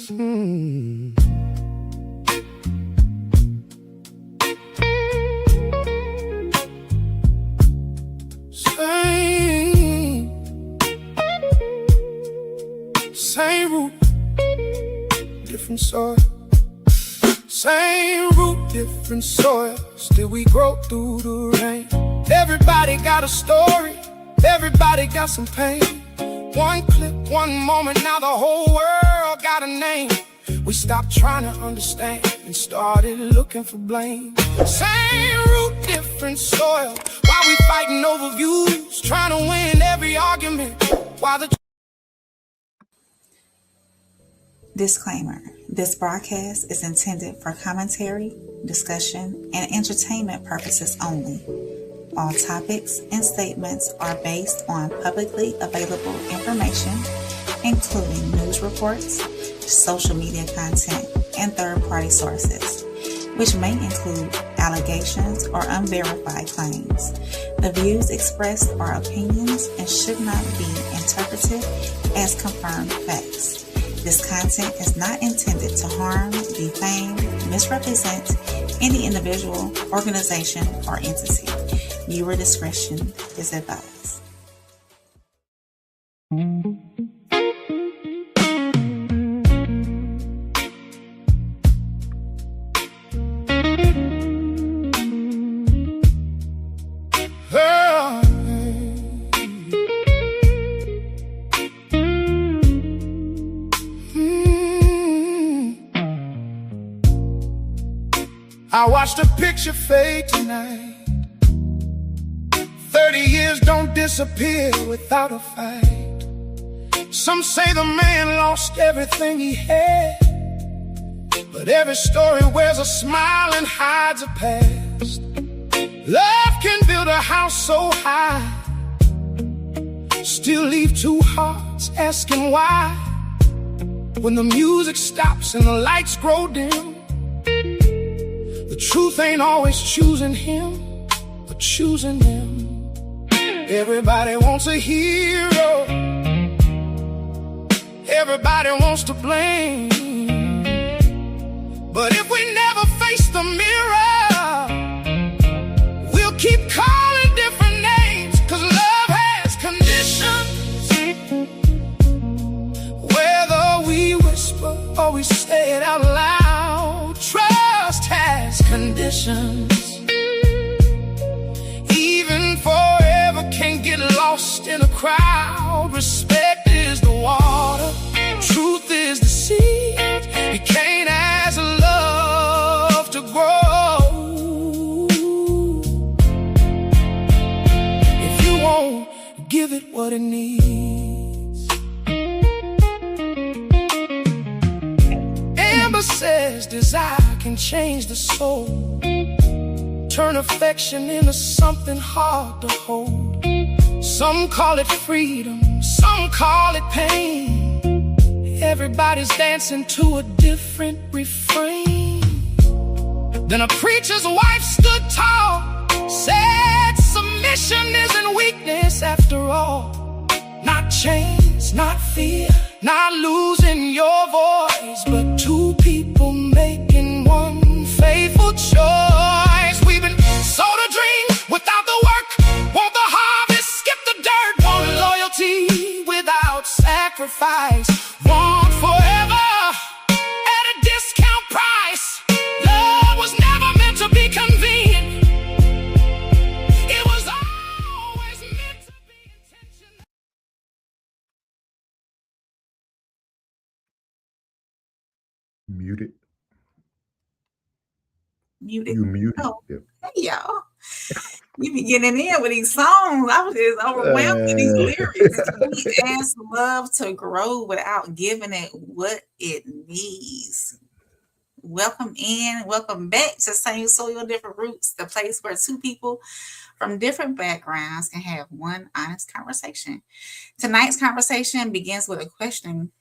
Hmm. Same root, different soil. Same root, different soil. Still we grow through the rain. Everybody got a story, everybody got some pain. One clip, one moment, now the whole world got a name. We stopped trying to understand and started looking for blame. Same root, different soil. Why we fighting over views, trying to win every argument, while the Disclaimer: this broadcast is intended for commentary, discussion, and entertainment purposes only. All topics and statements are based on publicly available information, including news reports, social media content, and third-party sources, which may include allegations or unverified claims. The views expressed are opinions and should not be interpreted as confirmed facts. This content is not intended to harm, defame, misrepresent any individual, organization, or entity. Viewer discretion is advised. I watched a picture fade tonight. 30 years don't disappear without a fight. Some say the man lost everything he had, but every story wears a smile and hides a past. Love can build a house so high, still leave two hearts asking why. When the music stops and the lights grow dim, the truth ain't always choosing him, but choosing them. Everybody wants a hero, everybody wants to blame. But if we never face the mirror, we'll keep calling different names, 'cause love has conditions. Whether we whisper or we say it out loud, trust has conditions. Even forever can't get lost in a crowd. Respect is the water, truth is the seed. You can't ask love to grow if you won't give it what it needs. Amber says desire can change the soul, turn affection into something hard to hold. Some call it freedom, some call it pain. Everybody's dancing to a different refrain. Then a preacher's wife stood tall, said submission isn't weakness after all. Not chains, not fear, not losing your voice, but two people making one faithful choice. We've been sold a dream without the work, want the harvest, skip the dirt, want loyalty without sacrifice, want forever at a discount price. Love was never meant to be convenient, it was always meant to be intentional. Muted. Muted. You muted. Oh, Yep. hey, y'all. You be getting in with these songs. I was just overwhelmed with these lyrics. We ask love to grow without giving it what it needs. Welcome in, welcome back to Same Soil, Different Roots, the place where two people from different backgrounds can have one honest conversation. Tonight's conversation begins with a question: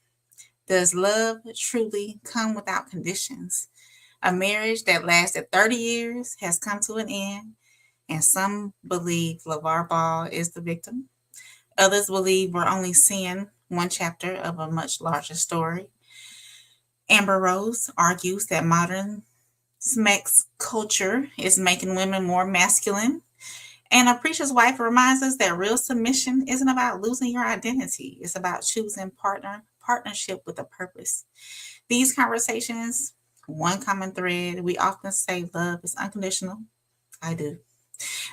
does love truly come without conditions? A marriage that lasted 30 years has come to an end, and some believe LaVar Ball is the victim. Others believe we're only seeing one chapter of a much larger story. Amber Rose argues that modern SMEX culture is making women more masculine. And a preacher's wife reminds us that real submission isn't about losing your identity. It's about choosing partnership with a purpose. These conversations, one common thread, we often say love is unconditional. I do.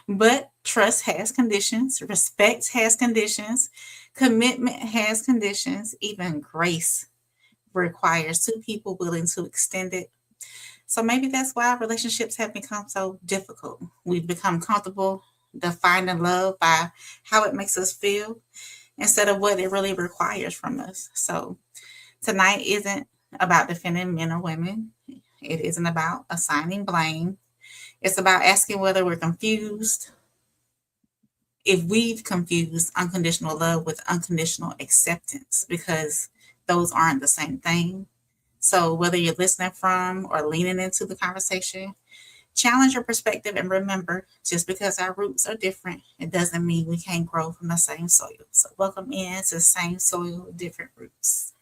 But trust has conditions, respect has conditions, commitment has conditions, even grace requires two people willing to extend it. So maybe that's why relationships have become so difficult. We've become comfortable defining love by how it makes us feel instead of what it really requires from us. So tonight isn't about defending men or women. It isn't about assigning blame. It's about asking whether we're confused, if we've confused unconditional love with unconditional acceptance, because those aren't the same thing. So whether you're listening from or leaning into the conversation, challenge your perspective and remember, just because our roots are different, it doesn't mean we can't grow from the same soil. So welcome in to the same soil, different roots.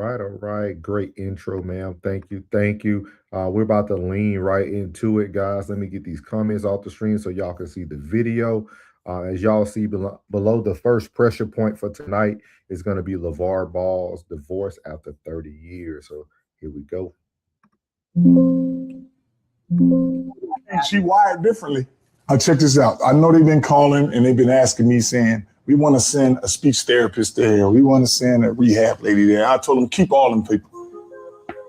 All right. Great intro, ma'am. Thank you. Thank you. We're about to lean right into it, guys. Let me get these comments off the screen so y'all can see the video. As y'all see below, the first pressure point for tonight is going to be LaVar Ball's divorce after 30 years. So here we go. She wired differently. Check this out. I know they've been calling and they've been asking me saying, we want to send a speech therapist there. We want to send a rehab lady there. I told them, keep all them people.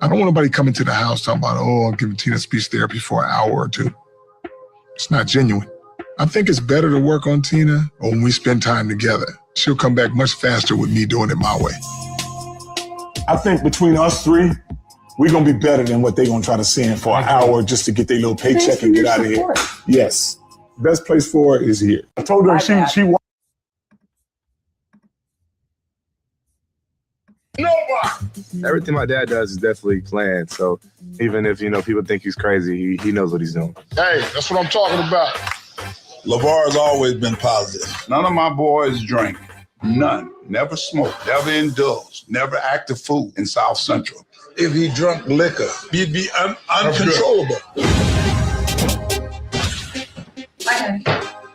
I don't want nobody coming to the house talking about, oh, I'm giving Tina speech therapy for an hour or two. It's not genuine. I think it's better to work on Tina when we spend time together. She'll come back much faster with me doing it my way. I think between us three, we're going to be better than what they're going to try to send for an hour just to get their little paycheck and get out of here. Yes. Best place for her is here. I told her she wants. Everything my dad does is definitely planned. So even if, people think he's crazy, he knows what he's doing. Hey, that's what I'm talking about. LaVar has always been positive. None of my boys drink. None. Never smoked. Never indulged. Never acted fool in South Central. If he drunk liquor, he'd be uncontrollable.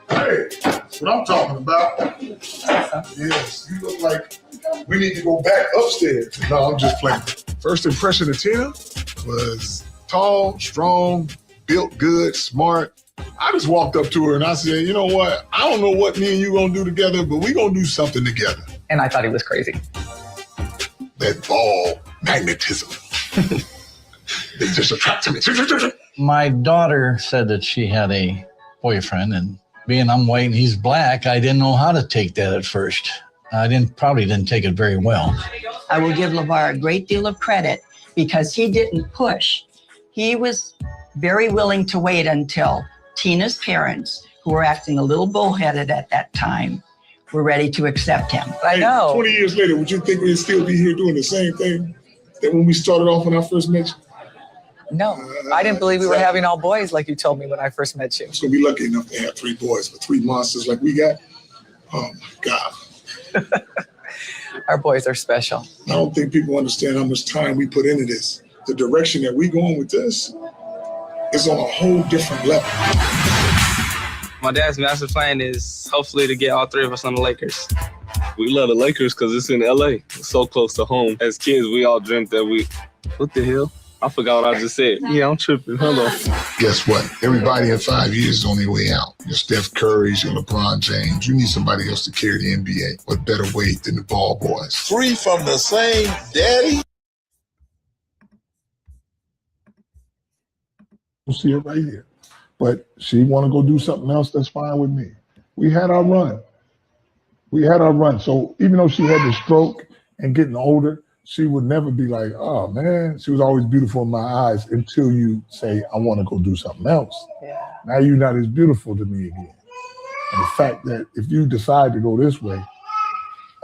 Hey, that's what I'm talking about. Yes, you look like we need to go back upstairs. No, I'm just playing. First impression of Tina was tall, strong, built good, smart. I just walked up to her and I said, you know what? I don't know what me and you gonna do together, but we gonna do something together. And I thought he was crazy. That ball magnetism. They just attracted me. My daughter said that she had a boyfriend, and being I'm white and he's black, I didn't know how to take that at first. I probably didn't take it very well. I will give LaVar a great deal of credit because he didn't push. He was very willing to wait until Tina's parents, who were acting a little bullheaded at that time, were ready to accept him. I know. 20 years later, would you think we'd still be here doing the same thing that when we started off when I first met you? No, I didn't believe we were having all boys like you told me when I first met you. I'm going to be lucky enough to have 3 boys, but 3 monsters like we got, oh my God. Our boys are special. I don't think people understand how much time we put into this. The direction that we're going with this is on a whole different level. My dad's master plan is hopefully to get all 3 of us on the Lakers. We love the Lakers because it's in LA. It's so close to home. As kids, we all dreamt that what the hell? I forgot what I just said. Yeah, I'm tripping. Hold on. Guess what? Everybody in 5 years is on their way out. Your Steph Curry's, your LeBron James. You need somebody else to carry the NBA. What better way than the Ball boys? 3 from the same daddy? You'll see it right here. But she want to go do something else, that's fine with me. We had our run. So even though she had the stroke and getting older, she would never be like, oh man, she was always beautiful in my eyes until you say, I want to go do something else. Yeah. Now you're not as beautiful to me again. And the fact that if you decide to go this way,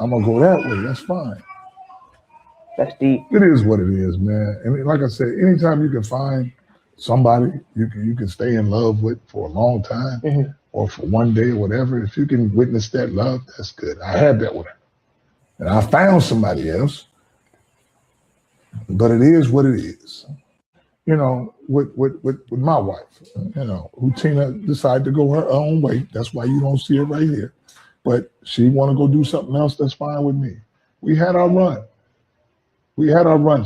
I'm gonna go that way. That's fine. That's deep. It is what it is, man. And like I said, anytime you can find somebody you can stay in love with for a long time, or for one day or whatever, if you can witness that love, that's good. I had that with her, and I found somebody else. But it is what it is. You know, with my wife, you know, who Tina decided to go her own way. That's why you don't see her right here. But she want to go do something else, that's fine with me. We had our run.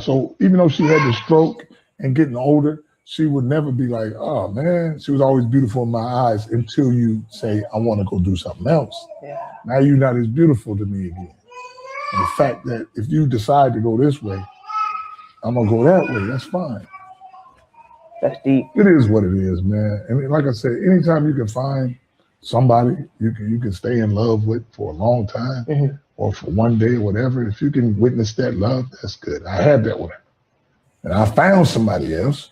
So even though she had the stroke and getting older, she would never be like, oh man, she was always beautiful in my eyes until you say, I want to go do something else. Yeah. Now you're not as beautiful to me again. And the fact that if you decide to go this way, I'm gonna go that way, that's fine. That's deep. It is what it is, man. And like I said, anytime you can find somebody you can stay in love with for a long time, or for one day or whatever, if you can witness that love, that's good. I had that with her. And I found somebody else.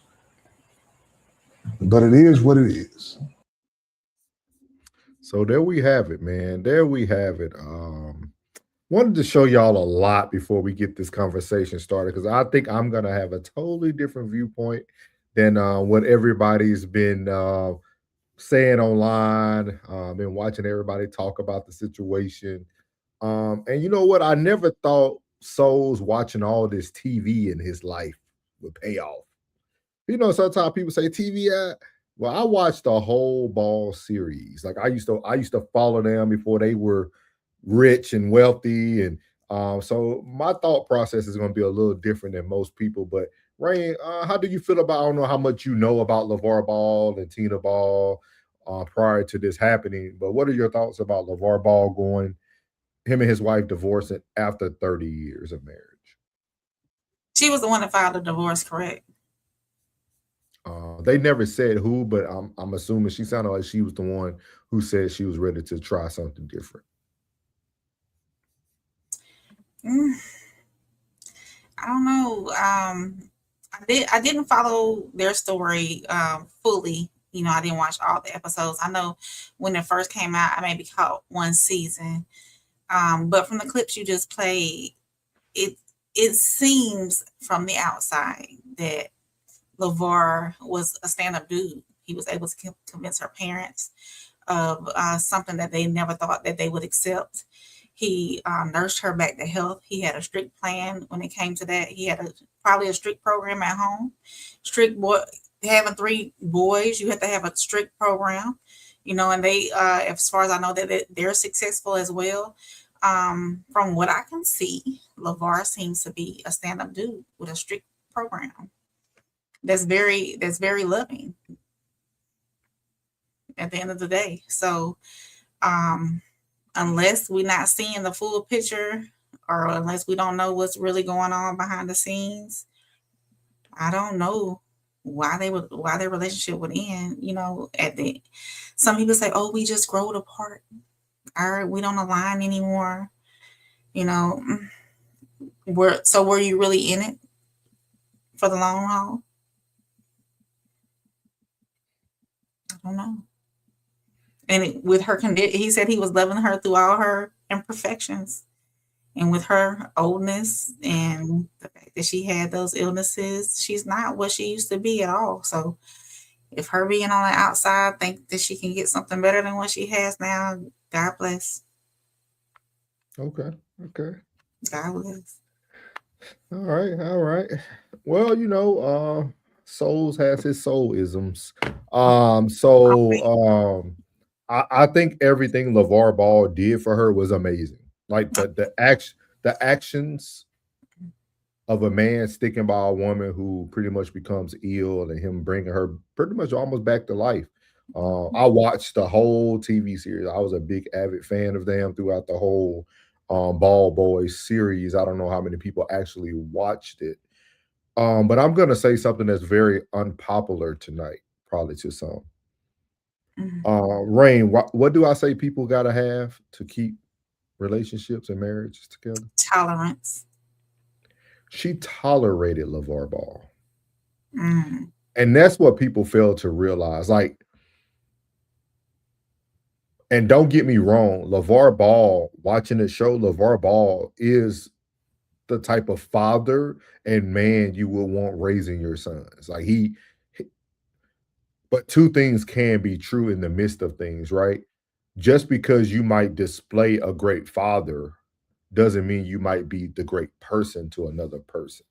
But it is what it is. So there we have it, man. There we have it. Wanted to show y'all a lot before we get this conversation started, because I think I'm gonna have a totally different viewpoint than what everybody's been saying online. Been watching everybody talk about the situation. And you know what? I never thought Souls watching all this TV in his life would pay off. You know, sometimes people say TV. Well, I watched the whole Ball series. Like I used to follow them before they were rich and wealthy, and so my thought process is going to be a little different than most people. But Rain, how do you feel about? I don't know how much you know about LaVar Ball and Tina Ball prior to this happening, but what are your thoughts about LaVar Ball going, him and his wife divorcing after 30 years of marriage? She was the one that filed the divorce, correct? They never said who, but I'm assuming she sounded like she was the one who said she was ready to try something different. I don't know. I didn't follow their story fully. You know, I didn't watch all the episodes. I know when it first came out, I maybe caught one season. But from the clips you just played, it seems from the outside that LaVar was a stand-up dude. He was able to convince her parents of something that they never thought that they would accept. He nursed her back to health. He had a strict plan when it came to that. He had probably a strict program at home. Having 3 boys, you have to have a strict program, you know, and they, as far as I know, that they're successful as well. From what I can see, LaVar seems to be a stand-up dude with a strict program. That's very loving at the end of the day. So, unless we're not seeing the full picture, or unless we don't know what's really going on behind the scenes, I don't know why their relationship would end. You know, some people say, "Oh, we just growed apart. We don't align anymore." You know, were you really in it for the long haul? I don't know. And with her condition, he said he was loving her through all her imperfections, and with her oldness and the fact that she had those illnesses, she's not what she used to be at all. So if her being on the outside think that she can get something better than what she has now, God bless. Okay. God bless. All right. Well, you know, Souls has his soul-isms. I think everything LaVar Ball did for her was amazing. Like the actions of a man sticking by a woman who pretty much becomes ill, and him bringing her pretty much almost back to life. I watched the whole TV series. I was a big avid fan of them throughout the whole Ball Boys series. I don't know how many people actually watched it. But I'm gonna say something that's very unpopular tonight, probably to some. Rain, what do I say people gotta have to keep relationships and marriages together? Tolerance. She tolerated LaVar Ball. And that's what people fail to realize. Like, And don't get me wrong, LaVar Ball, watching the show, LaVar Ball is the type of father and man you would want raising your sons. Like but two things can be true in the midst of things, right? Just because you might display a great father doesn't mean you might be the great person to another person.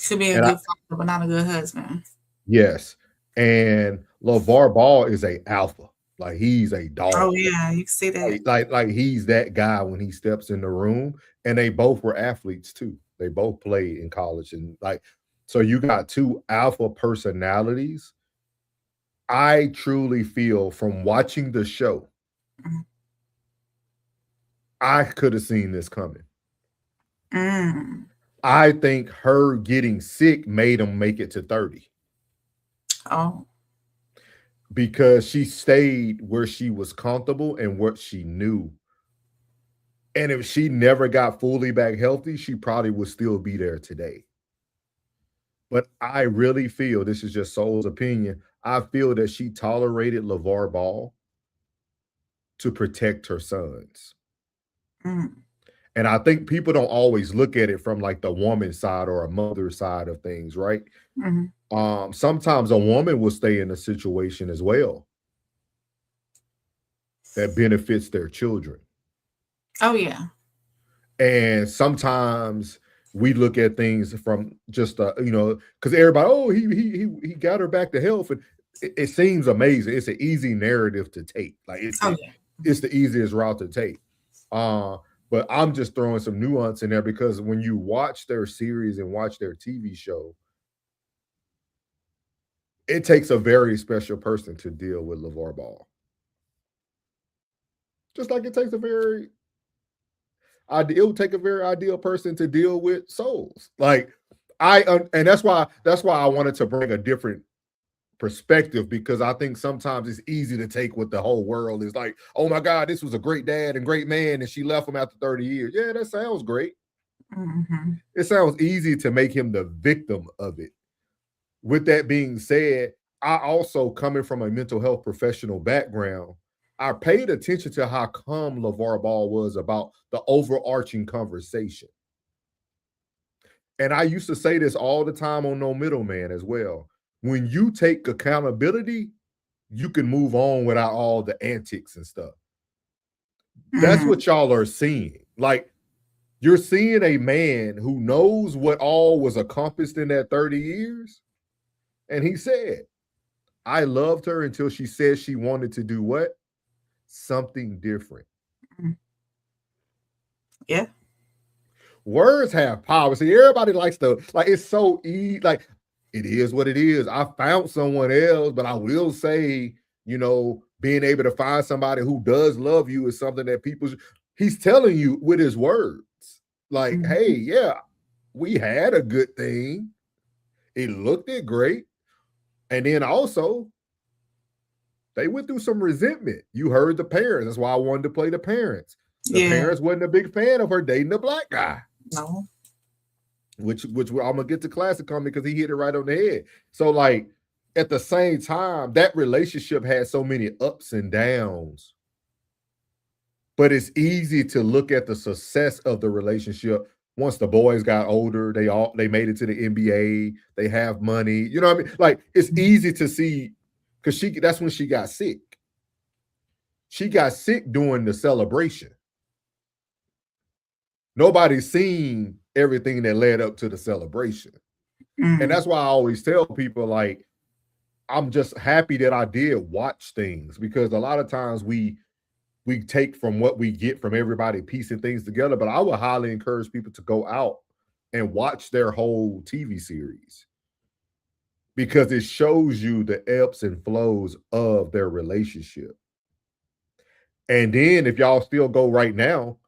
Could be a good father, but not a good husband. Yes. And LaVar Ball is a alpha. Like he's a dog. Oh yeah, you can see that. Like he's that guy when he steps in the room. And they both were athletes too. They both played in college. And like, so you got two alpha personalities. I truly feel from watching the show, I could have seen this coming. I think her getting sick made him make it to 30. Oh. Because she stayed where she was comfortable and what she knew. And if she never got fully back healthy, she probably would still be there today. But I really feel, this is just Soul's opinion, I feel that she tolerated LaVar Ball to protect her sons. And I think people don't always look at it from like the woman's side or a mother's side of things, right? Sometimes a woman will stay in a situation as well that benefits their children. Oh yeah. And sometimes we look at things from just because everybody, oh, he got her back to health, and it seems amazing. It's an easy narrative to take. Like it's the easiest route to take. But I'm just throwing some nuance in there because when you watch their series and watch their TV show, it takes a very special person to deal with LaVar Ball. Just like it takes it would take a very ideal person to deal with Souls. Like and that's why I wanted to bring a different perspective, because I think sometimes it's easy to take what the whole world is like. Oh my God, this was a great dad and great man, and she left him after 30 years. Yeah, that sounds great. It sounds easy to make him the victim of it. With that being said, I also, coming from a mental health professional background, I paid attention to how calm LaVar Ball was about the overarching conversation. And I used to say this all the time on No Middleman as well. When you take accountability, you can move on without all the antics and stuff. That's what y'all are seeing. Like, you're seeing a man who knows what all was accomplished in that 30 years. And he said, I loved her until she said she wanted to do what? Something different. Yeah. Words have power. See, everybody likes to, like, it's so easy. Like, it is what it is. I found someone else, but I will say, being able to find somebody who does love you is something that he's telling you with his words. Like, hey, yeah, we had a good thing. It looked great. And then also, they went through some resentment. You heard the parents. That's why I wanted to play the parents. The parents wasn't a big fan of her dating a black guy. No. Which I'm gonna get to classic comment because he hit it right on the head. So, like, at the same time, that relationship had so many ups and downs. But it's easy to look at the success of the relationship once the boys got older. They made it to the NBA. They have money. You know what I mean? Like, it's easy to see, because that's when she got sick. She got sick during the celebration. Nobody's seen everything that led up to the celebration. And that's why I always tell people, like, I'm just happy that I did watch things, because a lot of times we take from what we get from everybody piecing things together. But I would highly encourage people to go out and watch their whole TV series, because it shows you the ebbs and flows of their relationship. And then if y'all still go right now,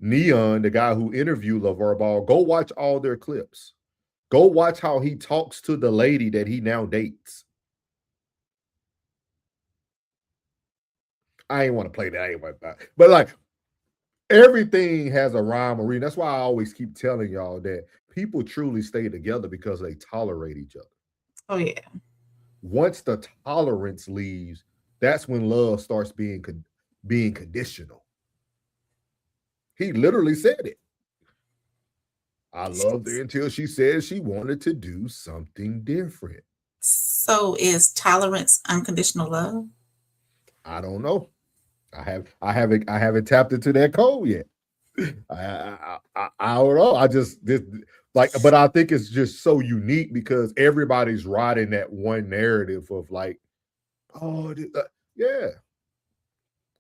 Neon, the guy who interviewed LaVar Ball, go watch all their clips. Go watch how he talks to the lady that he now dates. I ain't want to play that anyway, but like, everything has a rhyme or reason. That's why I always keep telling y'all that people truly stay together because they tolerate each other. Oh yeah. Once the tolerance leaves, that's when love starts being conditional. He literally said it. I loved her until she said she wanted to do something different. So is tolerance unconditional love? I don't know. I haven't tapped into that code yet. I don't know. I just this like, but I think it's just so unique because everybody's riding that one narrative of like, oh yeah,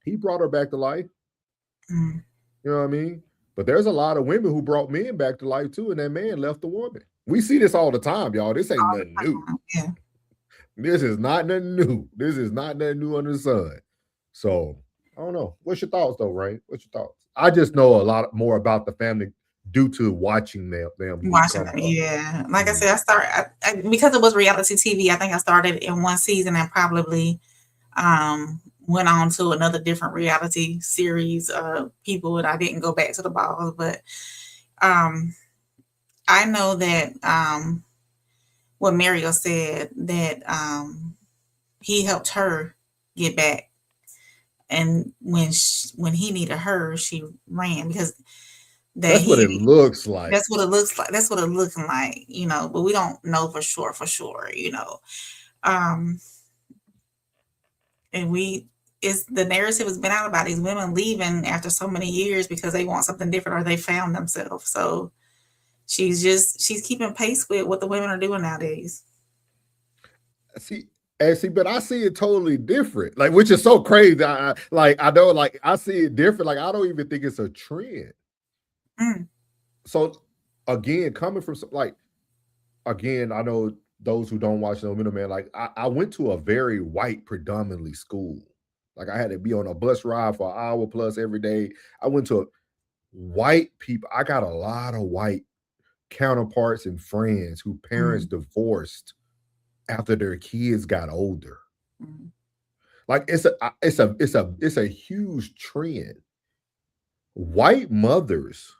he brought her back to life. Mm. You know what I mean? But there's a lot of women who brought men back to life too, and that man left the woman. We see this all the time, y'all. This ain't nothing new. Yeah. This is not nothing new. This is not nothing new under the sun. So I don't know. What's your thoughts though, Ray? What's your thoughts? I just know a lot more about the family due to watching them. Watching them, yeah. Like I said, I because it was reality TV. I think I started in one season and probably went on to another different reality series of people, and I didn't go back to the balls. But I know that what Mario said, that he helped her get back, and when he needed her, she ran because that's what it looks like. That's what it looks like. That's what it looking like, you know. But we don't know for sure, you know. And it's the narrative has been out about these women leaving after so many years because they want something different or they found themselves. So she's keeping pace with what the women are doing nowadays. See, but I see it totally different. Like, which is so crazy. I know, like, I see it different. Like, I don't even think it's a trend. Mm. So, again, coming from again, I know those who don't watch No Middleman. Like, I went to a very white, predominantly school. Like, I had to be on a bus ride for an hour plus every day. I went to white people. I got a lot of white counterparts and friends who parents divorced after their kids got older. Mm. Like, it's a huge trend. White mothers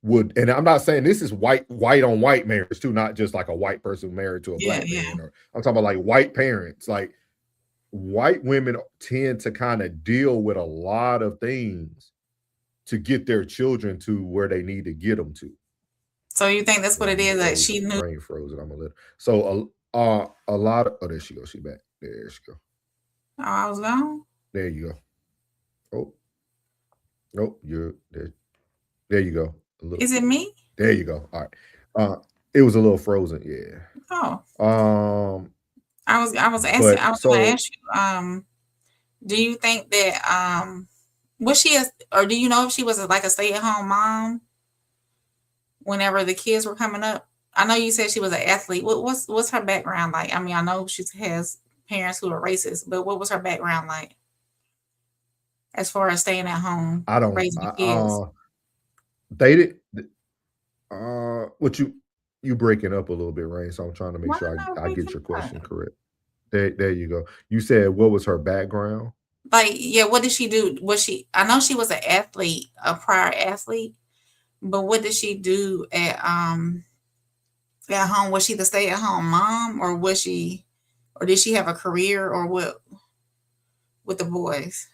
would, and I'm not saying this is white on white marriage too, not just like a white person married to a black man. Or I'm talking about like white parents. Like, white women tend to kind of deal with a lot of things to get their children to where they need to get them to. So you think that's what it is, that she knew? Brain frozen. I'm a little. So a lot of, oh, there she goes. She back. There she go. Oh, I was gone. There you go. Oh, nope. You're there. There you go. Is it me? There you go. All right. It was a little frozen. Yeah. Oh. I was asking. I was going to ask you. Do you think that was she or do you know if she was like a stay-at-home mom whenever the kids were coming up? I know you said she was an athlete. What's her background like? I mean, I know she has parents who are racist, but what was her background like as far as staying at home, raising the kids? They did. What you breaking up a little bit, Rain? So I'm trying to make sure I get your question correct. There you go. You said what was her background? Like, yeah, what did she do? I know she was an athlete, a prior athlete, but what did she do at home? Was she the stay-at-home mom, or did she have a career, or what with the boys?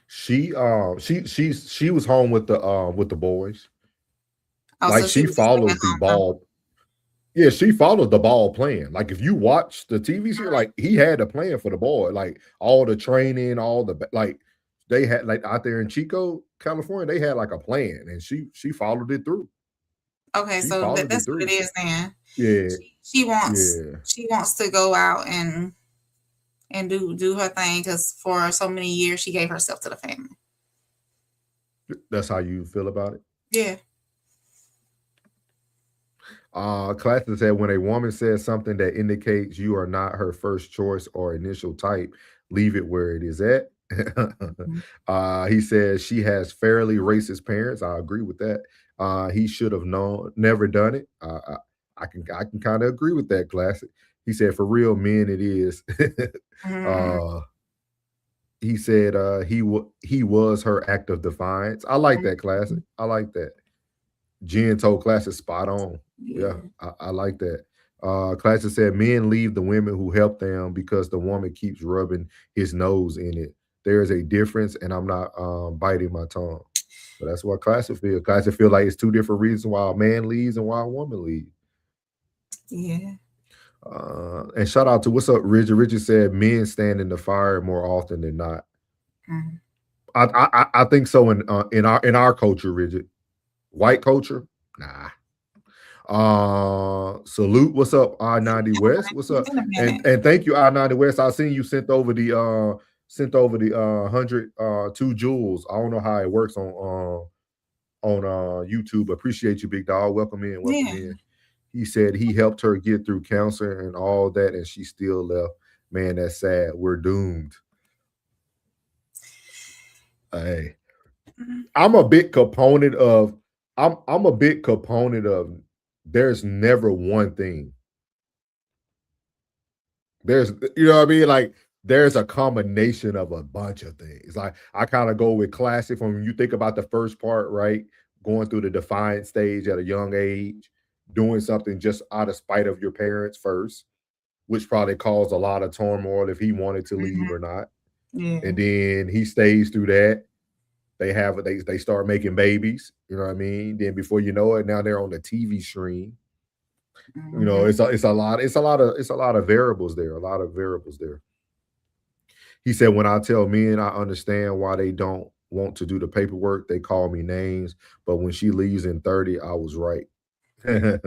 She was home with the boys. Oh, like, so she followed the ball. Yeah, she followed the ball plan. Like, if you watch the TV series, like, he had a plan for the boy. Like, all the training, all the like, they had like out there in Chico, California, they had like a plan, and she followed it through. Okay, so that's what it is then. Yeah, she wants to go out and do her thing because for so many years she gave herself to the family. That's how you feel about it? Yeah. Classic said, when a woman says something that indicates you are not her first choice or initial type, leave it where it is at. He says she has fairly racist parents. I agree with that. He should have never done it. I can kind of agree with that, Classic. He said, for real men, it is. He said he was her act of defiance. I like that, Classic. I like that. Jen told Classic spot on. Yeah, I like that. Classic said men leave the women who help them because the woman keeps rubbing his nose in it. There is a difference, and I'm not biting my tongue. So that's what Classic feel. Classic feel like it's two different reasons why a man leaves and why a woman leaves. Yeah. And shout out to what's up, Richard. Richard said men stand in the fire more often than not. Mm. I think so in our culture, Richard. White culture, nah. Salute. What's up, I-90 West? What's up? And thank you, I-90 West. I seen you sent over the 100 2 jewels. I don't know how it works on YouTube. Appreciate you, big dog. Welcome in. Welcome in. He said he helped her get through cancer and all that, and she still left. Man, that's sad. We're doomed. Hey, I'm a big component of. I'm a big component of. There's never one thing. There's, you know what I mean? Like, there's a combination of a bunch of things. Like, I kind of go with Classic from when you think about the first part, right? Going through the defiant stage at a young age, doing something just out of spite of your parents first, which probably caused a lot of turmoil if he wanted to leave or not. Yeah. And then he stays through that. They start making babies, you know what I mean? Then before you know it, now they're on the TV screen. You know, it's a lot of variables there. A lot of variables there. He said, when I tell men I understand why they don't want to do the paperwork, they call me names. But when she leaves in 30, I was right. I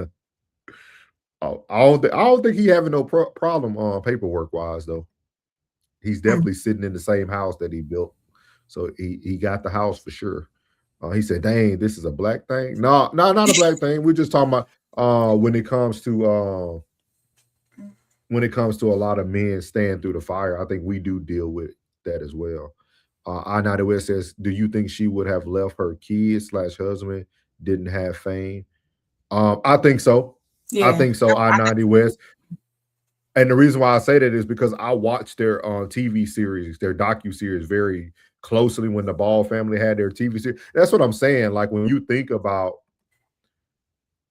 don't think he having no problem paperwork wise though. He's definitely sitting in the same house that he built, so he got the house for sure. He said, "Dang, this is a black thing." No, not a black thing. We're just talking about when it comes to a lot of men staying through the fire. I think we do deal with that as well. I-90 West says, "Do you think she would have left her kids / husband didn't have fame?" I think so. Yeah. I think so. I-90 West. And the reason why I say that is because I watched their TV series, their docu-series very closely when the Ball family had their TV series. That's what I'm saying. Like, when you think about,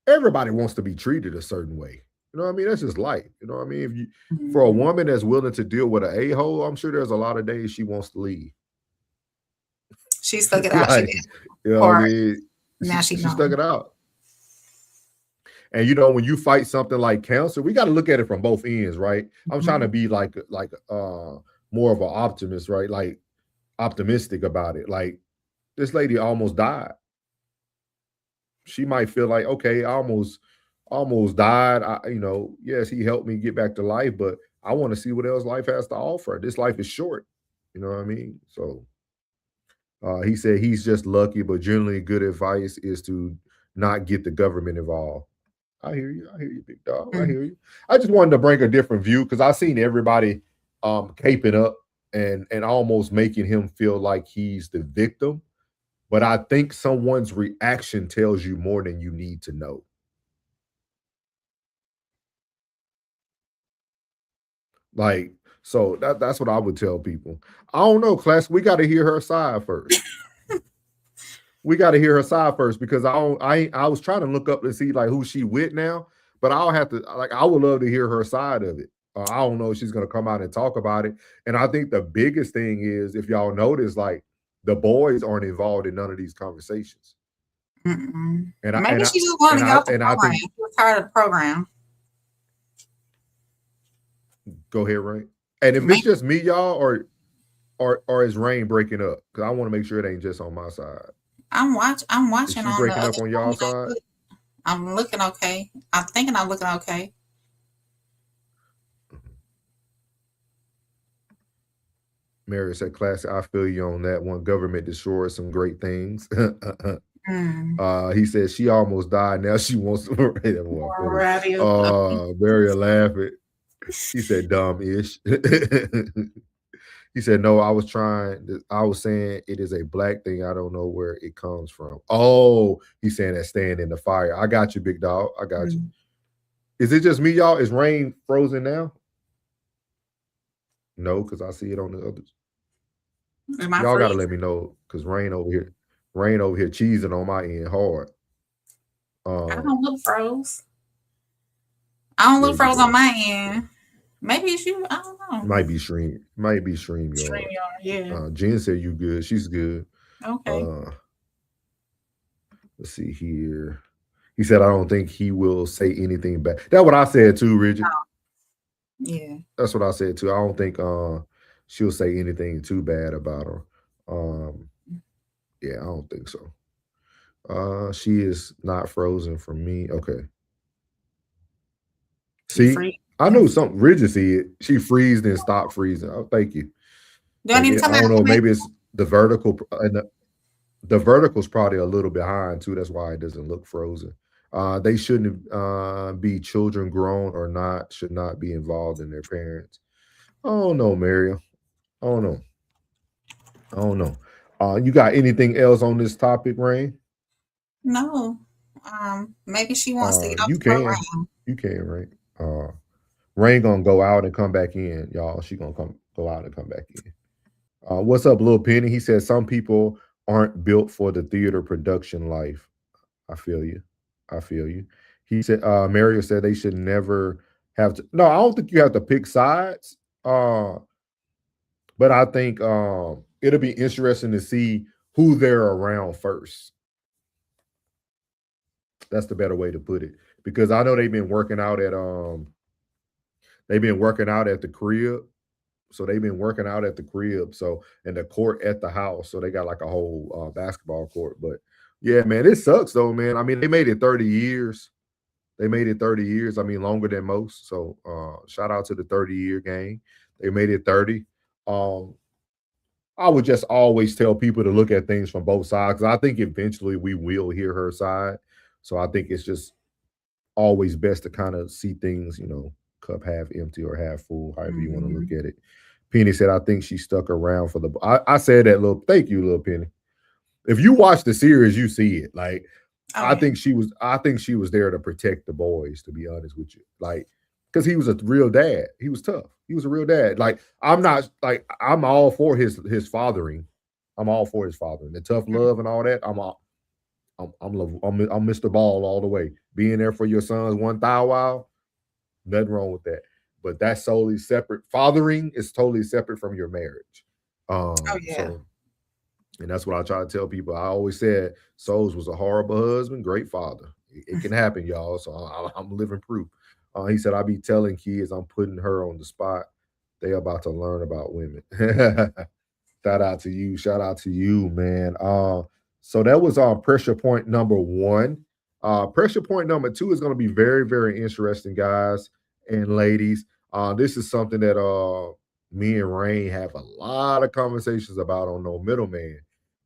everybody wants to be treated a certain way. You know what I mean? That's just life. You know what I mean? If you, for a woman that's willing to deal with an a-hole, I'm sure there's a lot of days she wants to leave. She stuck it out. Like, she did. You know what I mean? Now she stuck it out. And you know, when you fight something like cancer, we got to look at it from both ends, right? I'm trying to be like more of an optimist, right? Like, optimistic about it. Like, this lady almost died. She might feel like, okay, I almost died. Yes, he helped me get back to life, but I want to see what else life has to offer. This life is short. You know what I mean? So he said he's just lucky, but generally good advice is to not get the government involved. I hear you, big dog. I hear you. I just wanted to bring a different view because I've seen everybody caping up and almost making him feel like he's the victim. But I think someone's reaction tells you more than you need to know. Like, so that's what I would tell people. I don't know, class. We got to hear her side first. We got to hear her side first because I was trying to look up to see like who she with now, but I'll have to I would love to hear her side of it. I don't know if she's gonna come out and talk about it. And I think the biggest thing is, if y'all notice, like, the boys aren't involved in none of these conversations. And maybe she just wanted to go to the program. I think, she was tired of the program. Go ahead, Rain. And if it's just me, y'all, or is Rain breaking up? Because I want to make sure it ain't just on my side. I'm watching. Is she on breaking up on y'all side? I'm looking okay. I'm thinking I'm looking okay. Mary said, "Classic. I feel you on that one. Government destroys some great things." He said she almost died. Now she wants to. Mary laughing. He said, "Dumb-ish." He said, "No, I was saying it is a black thing. I don't know where it comes from." Oh, he's saying that staying in the fire. I got you, big dog. I got you. Is it just me, y'all? Is Rain frozen now? No, because I see it on the others. Y'all got to let me know because Rain over here cheesing on my end hard. I don't look froze. I don't look froze on my end. Maybe it's you. I don't know. Might be stream. Might be stream yard. Yeah. Jen said you good. She's good. Okay. Let's see here. He said, I don't think he will say anything bad. That's what I said too, Rigid. Yeah. That's what I said too. I don't think she'll say anything too bad about her. Yeah, I don't think so. She is not frozen for me. Okay. See, I know something. Rigid said she freezed and stopped freezing. Oh, thank you. Do I need to come I don't out? know. Maybe it's the vertical, and the vertical's probably a little behind too. That's why it doesn't look frozen. They shouldn't be children, grown or not, should not be involved in their parents. I don't know, Mario. I don't know. You got anything else on this topic, Rain? No. Maybe she wants to get off You the can. program. You can, Rain. Rain gonna go out and come back in, y'all. She gonna go out and come back in. What's up, Lil Penny? He said some people aren't built for the theater production life. I feel you. He said, Mario said they should never have to. No, I don't think you have to pick sides. But I think it'll be interesting to see who they're around first. That's the better way to put it. Because I know they've been working out at the crib. So they've been working out at the crib. So and the court at the house. So they got like a whole basketball court. But yeah, man, it sucks though, man. I mean, they made it 30 years. I mean, longer than most. So shout out to the 30-year gang. They made it 30. I would just always tell people to look at things from both sides. I think eventually we will hear her side. So I think it's just always best to kind of see things, cup half empty or half full, however you want to look at it. Penny said, I think she stuck around for the. I said that, thank you, little Penny. If you watch the series, you see it. Like, I think she was there to protect the boys, to be honest with you. Like, because he was a real dad. He was tough. He was a real dad. Like, I'm all for his fathering. I'm all for his fathering. The tough love and all that. I'm Mr. Ball all the way. Being there for your sons one thou while, nothing wrong with that. But that's solely separate. Fathering is totally separate from your marriage. So, and that's what I try to tell people. I always said Souls was a horrible husband, great father. It can happen, y'all. So I'm living proof. He said, I be telling kids I'm putting her on the spot. They about to learn about women. Shout out to you, man. So that was pressure point number 1. Pressure point number 2 is going to be very, very interesting, guys and ladies. This is something that me and Rain have a lot of conversations about on No Middleman.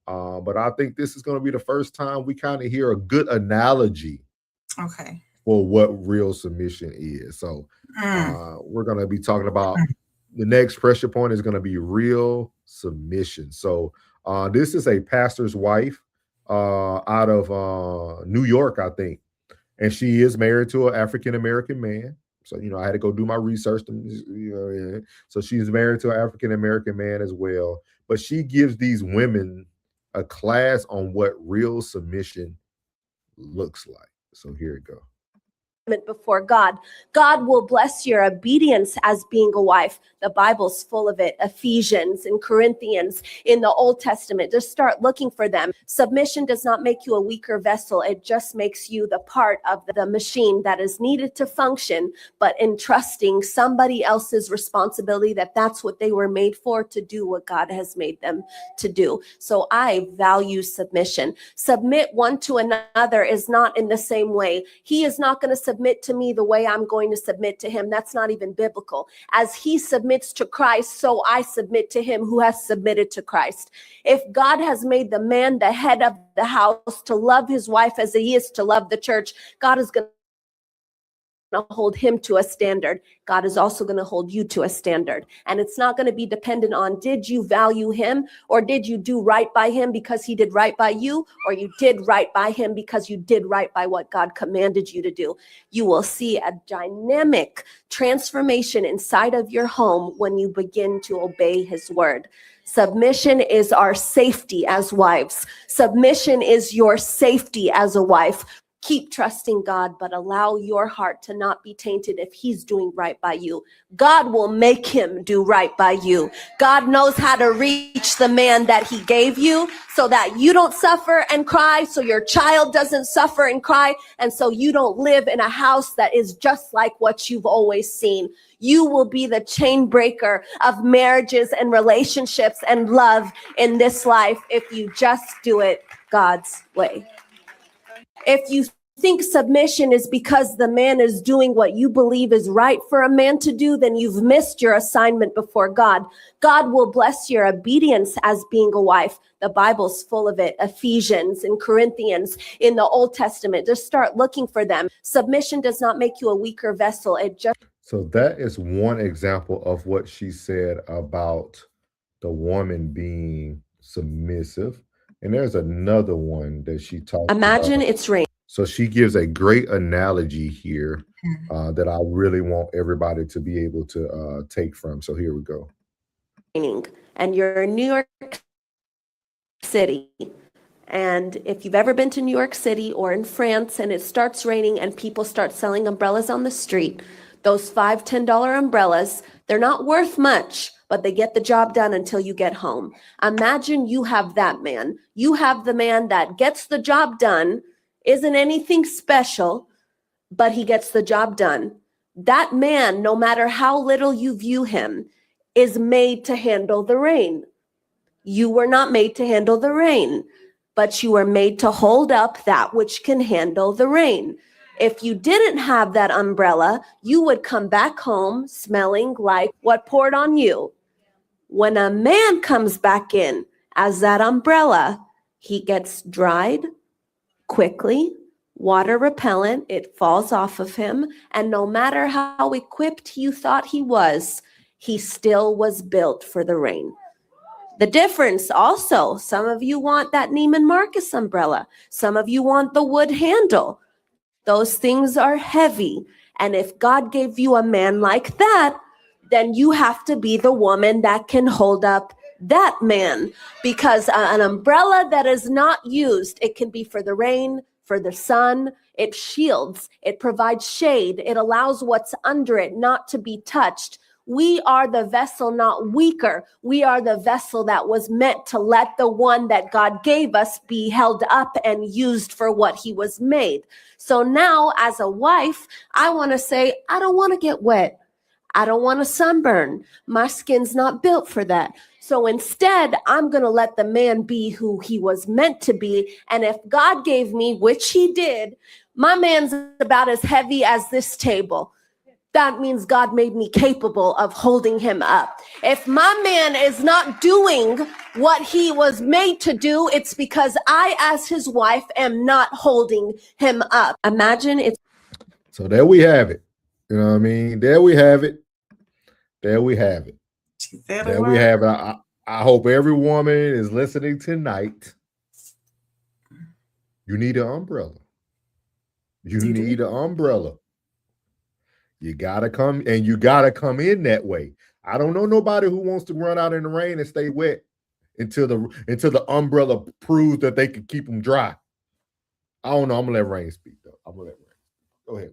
But I think this is going to be the first time we kind of hear a good analogy for what real submission is. So we're going to be talking about the next pressure point is going to be real submission. So this is a pastor's wife out of New York, I think. And she is married to an African-American man. So, I had to go do my research. So she's married to an African-American man as well. But she gives these women a class on what real submission looks like. So here it goes. Before God will bless your obedience as being a wife. The Bible's full of it. Ephesians and Corinthians in the Old Testament. Just start looking for them. Submission does not make you a weaker vessel. It just makes you the part of the machine that is needed to function, but entrusting somebody else's responsibility that's what they were made for, to do what God has made them to do. So I value submission. Submit one to another is not in the same way. He is not going to submit to me the way I'm going to submit to him. That's not even biblical. As he submits to Christ, so I submit to him who has submitted to Christ. If God has made the man the head of the house to love his wife as he is to love the church, God is going to hold him to a standard. God is also going to hold you to a standard. And it's not going to be dependent on, did you value him, or did you do right by him because he did right by you, or you did right by him because you did right by what God commanded you to do. You will see a dynamic transformation inside of your home when you begin to obey his word. Submission is our safety as wives. Submission is your safety as a wife. Keep trusting God, but allow your heart to not be tainted if he's doing right by you. God will make him do right by you. God knows how to reach the man that he gave you so that you don't suffer and cry, so your child doesn't suffer and cry, and so you don't live in a house that is just like what you've always seen. You will be the chain breaker of marriages and relationships and love in this life if you just do it God's way. If you think submission is because the man is doing what you believe is right for a man to do, then you've missed your assignment before God. God will bless your obedience as being a wife. The Bible's full of it. Ephesians and Corinthians in the Old Testament. Just start looking for them. Submission does not make you a weaker vessel. It just So that is one example of what she said about the woman being submissive. And there's another one that she talked imagine about. it's rain. So she gives a great analogy here that I really want everybody to be able to take from. So here we go. And you're in New York City. And if you've ever been to New York City or in France and it starts raining and people start selling umbrellas on the street, those $5, $10 umbrellas, they're not worth much, but they get the job done until you get home. Imagine you have that man. You have the man that gets the job done, isn't anything special, but he gets the job done. That man, no matter how little you view him, is made to handle the rain. You were not made to handle the rain, but you were made to hold up that which can handle the rain. If you didn't have that umbrella, you would come back home smelling like what poured on you. When a man comes back in as that umbrella, he gets dried quickly, water repellent, it falls off of him, and no matter how equipped you thought he still was built for the rain. The difference also, some of you want that Neiman Marcus umbrella. Some of you want the wood handle. Those things are heavy. And if God gave you a man like that, then you have to be the woman that can hold up that man. Because an umbrella that is not used, it can be for the rain, for the sun. It shields, it provides shade. It allows what's under it not to be touched. We are the vessel, not weaker. We are the vessel that was meant to let the one that God gave us be held up and used for what he was made. So now as a wife, I want to say, I don't want to get wet. I don't want to sunburn. My skin's not built for that. So instead, I'm going to let the man be who he was meant to be. And if God gave me, which he did, my man's about as heavy as this table. That means God made me capable of holding him up. If my man is not doing what he was made to do, it's because I, as his wife, am not holding him up. Imagine it's. So there we have it. You know what I mean? There we have it. There we have it. There we have it. I hope every woman is listening tonight. You need an umbrella. You need an umbrella. You gotta come, and you gotta come in that way. I don't know nobody who wants to run out in the rain and stay wet until the umbrella proves that they can keep them dry. I don't know. I'm gonna let Rain speak though. I'm gonna let Rain. Go ahead.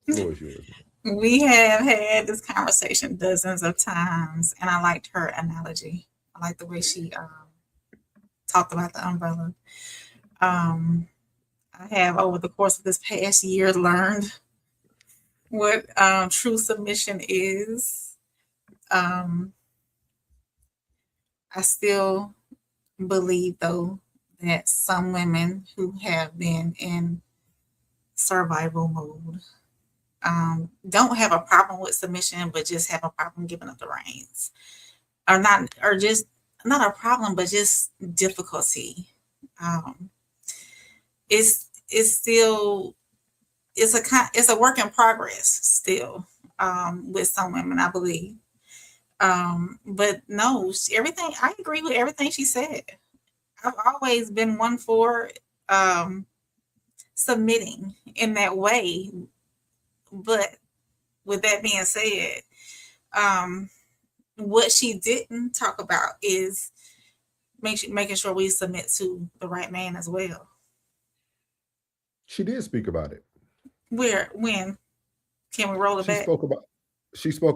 The floor is yours. We have had this conversation dozens of times, and I liked her analogy. I like the way she talked about the umbrella. I have, over the course of this past year, learned what true submission is. I still believe, though, that some women who have been in survival mode don't have a problem with submission, but just have a problem giving up the reins, or just not a problem, but just difficulty. It's still. It's a work in progress still with some women, I believe. But no, I agree with everything she said. I've always been one for submitting in that way. But with that being said, what she didn't talk about is making sure we submit to the right man as well. She did speak about it. Where? When? Can we roll it She back? spoke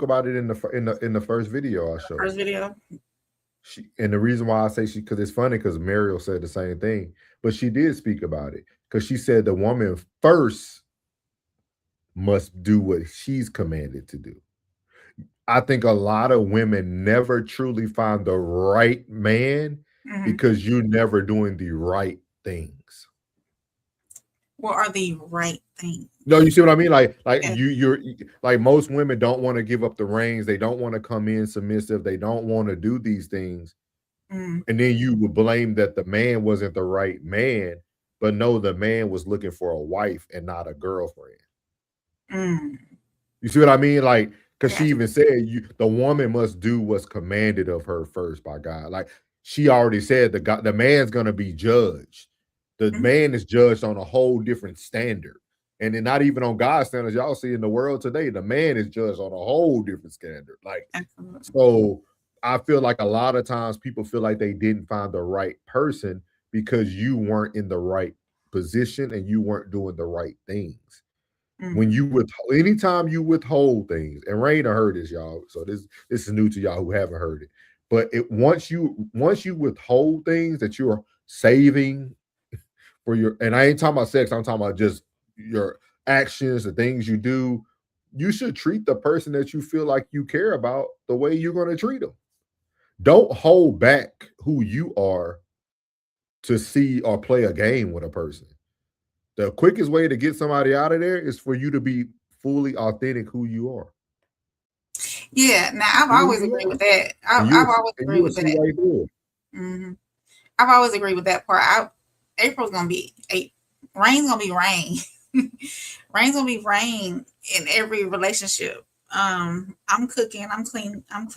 about it in the first video I showed. First video. And the reason why I say because it's funny because Mariel said the same thing, but she did speak about it because she said the woman first must do what she's commanded to do. I think a lot of women never truly find the right man because you're never doing the right things. What are the right things? No, you see what I mean? Like you're like most women don't want to give up the reins. They don't want to come in submissive. They don't want to do these things. And then you would blame that the man wasn't the right man, but no, the man was looking for a wife and not a girlfriend. You see what I mean? Like, because she even said the woman must do what's commanded of her first by God. Like she already said, the man's gonna be judged. The man is judged on a whole different standard. And then not even on God's standards. Y'all see in the world today, the man is judged on a whole different standard. Like, so I feel like a lot of times people feel like they didn't find the right person because you weren't in the right position and you weren't doing the right things. When you anytime you withhold things, and Raina heard this, y'all. So this is new to y'all who haven't heard it. But once you withhold things that you're saving for your, and I ain't talking about sex, I'm talking about just your actions, the things you do, you should treat the person that you feel like you care about the way you're going to treat them. Don't hold back who you are to see or play a game with a person. The quickest way to get somebody out of there is for you to be fully authentic who you are. Yeah, now I've always agreed with that. I've always agreed with that. I've always agreed with that part. April's gonna be rain's gonna be rain. Rain's gonna be rain in every relationship. I'm cooking, I'm cleaning, I'm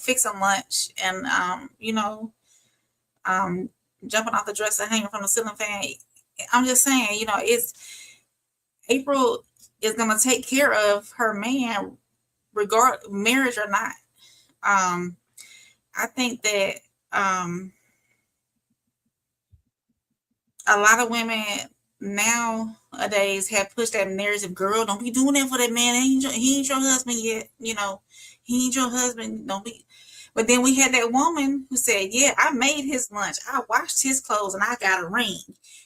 fixing lunch, and jumping off the dresser, hanging from the ceiling fan. I'm just saying, it's April is gonna take care of her man, marriage or not. I think that a lot of women nowadays have pushed that narrative, girl, don't be doing that for that man. He ain't your husband yet. He ain't your husband. Don't be. But then we had that woman who said, yeah, I made his lunch. I washed his clothes and I got a ring.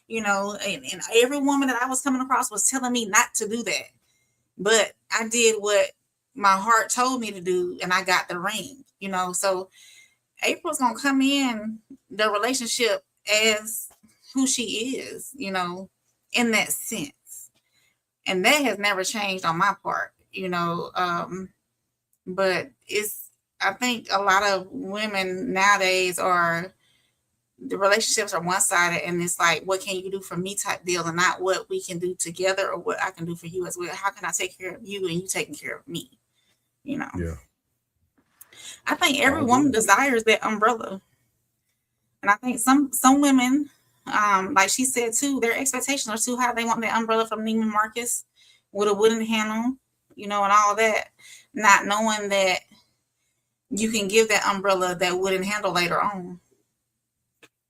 And every woman that I was coming across was telling me not to do that. But I did what my heart told me to do and I got the ring, So April's going to come in the relationship as who she is, in that sense. And that has never changed on my part, but I think a lot of women nowadays the relationships are one-sided and it's like, what can you do for me type deal and not what we can do together or what I can do for you as well. How can I take care of you and you taking care of me? Yeah. I think every woman desires that umbrella. And I think some women, like she said too, their expectations are too high. They want that umbrella from Neiman Marcus with a wooden handle, and all that, not knowing that you can give that umbrella that wooden handle later on.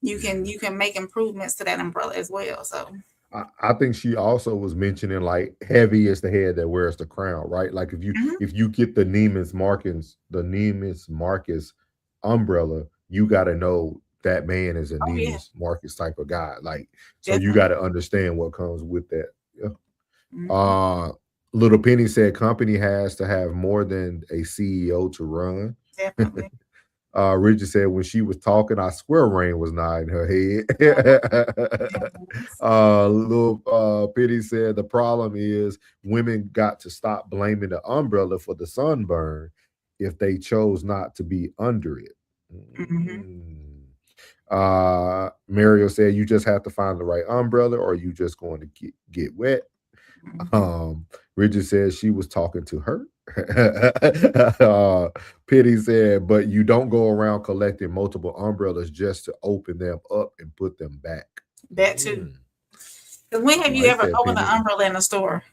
You can make improvements to that umbrella as well. So I think she also was mentioning like heavy is the head that wears the crown, right? Like if you get the Neiman Marcus umbrella, you got to know that man is a Neiman Marcus type of guy. Like, so you got to understand what comes with that. Yeah. Little Penny said company has to have more than a CEO to run. Definitely. Richard said when she was talking, I swear rain was not in her head. Little Penny said the problem is women got to stop blaming the umbrella for the sunburn if they chose not to be under it. Mario said you just have to find the right umbrella or you just going to get wet. Richard said she was talking to her. Pity said, but you don't go around collecting multiple umbrellas just to open them up and put them back. That too. Because when have you ever opened an umbrella in a store?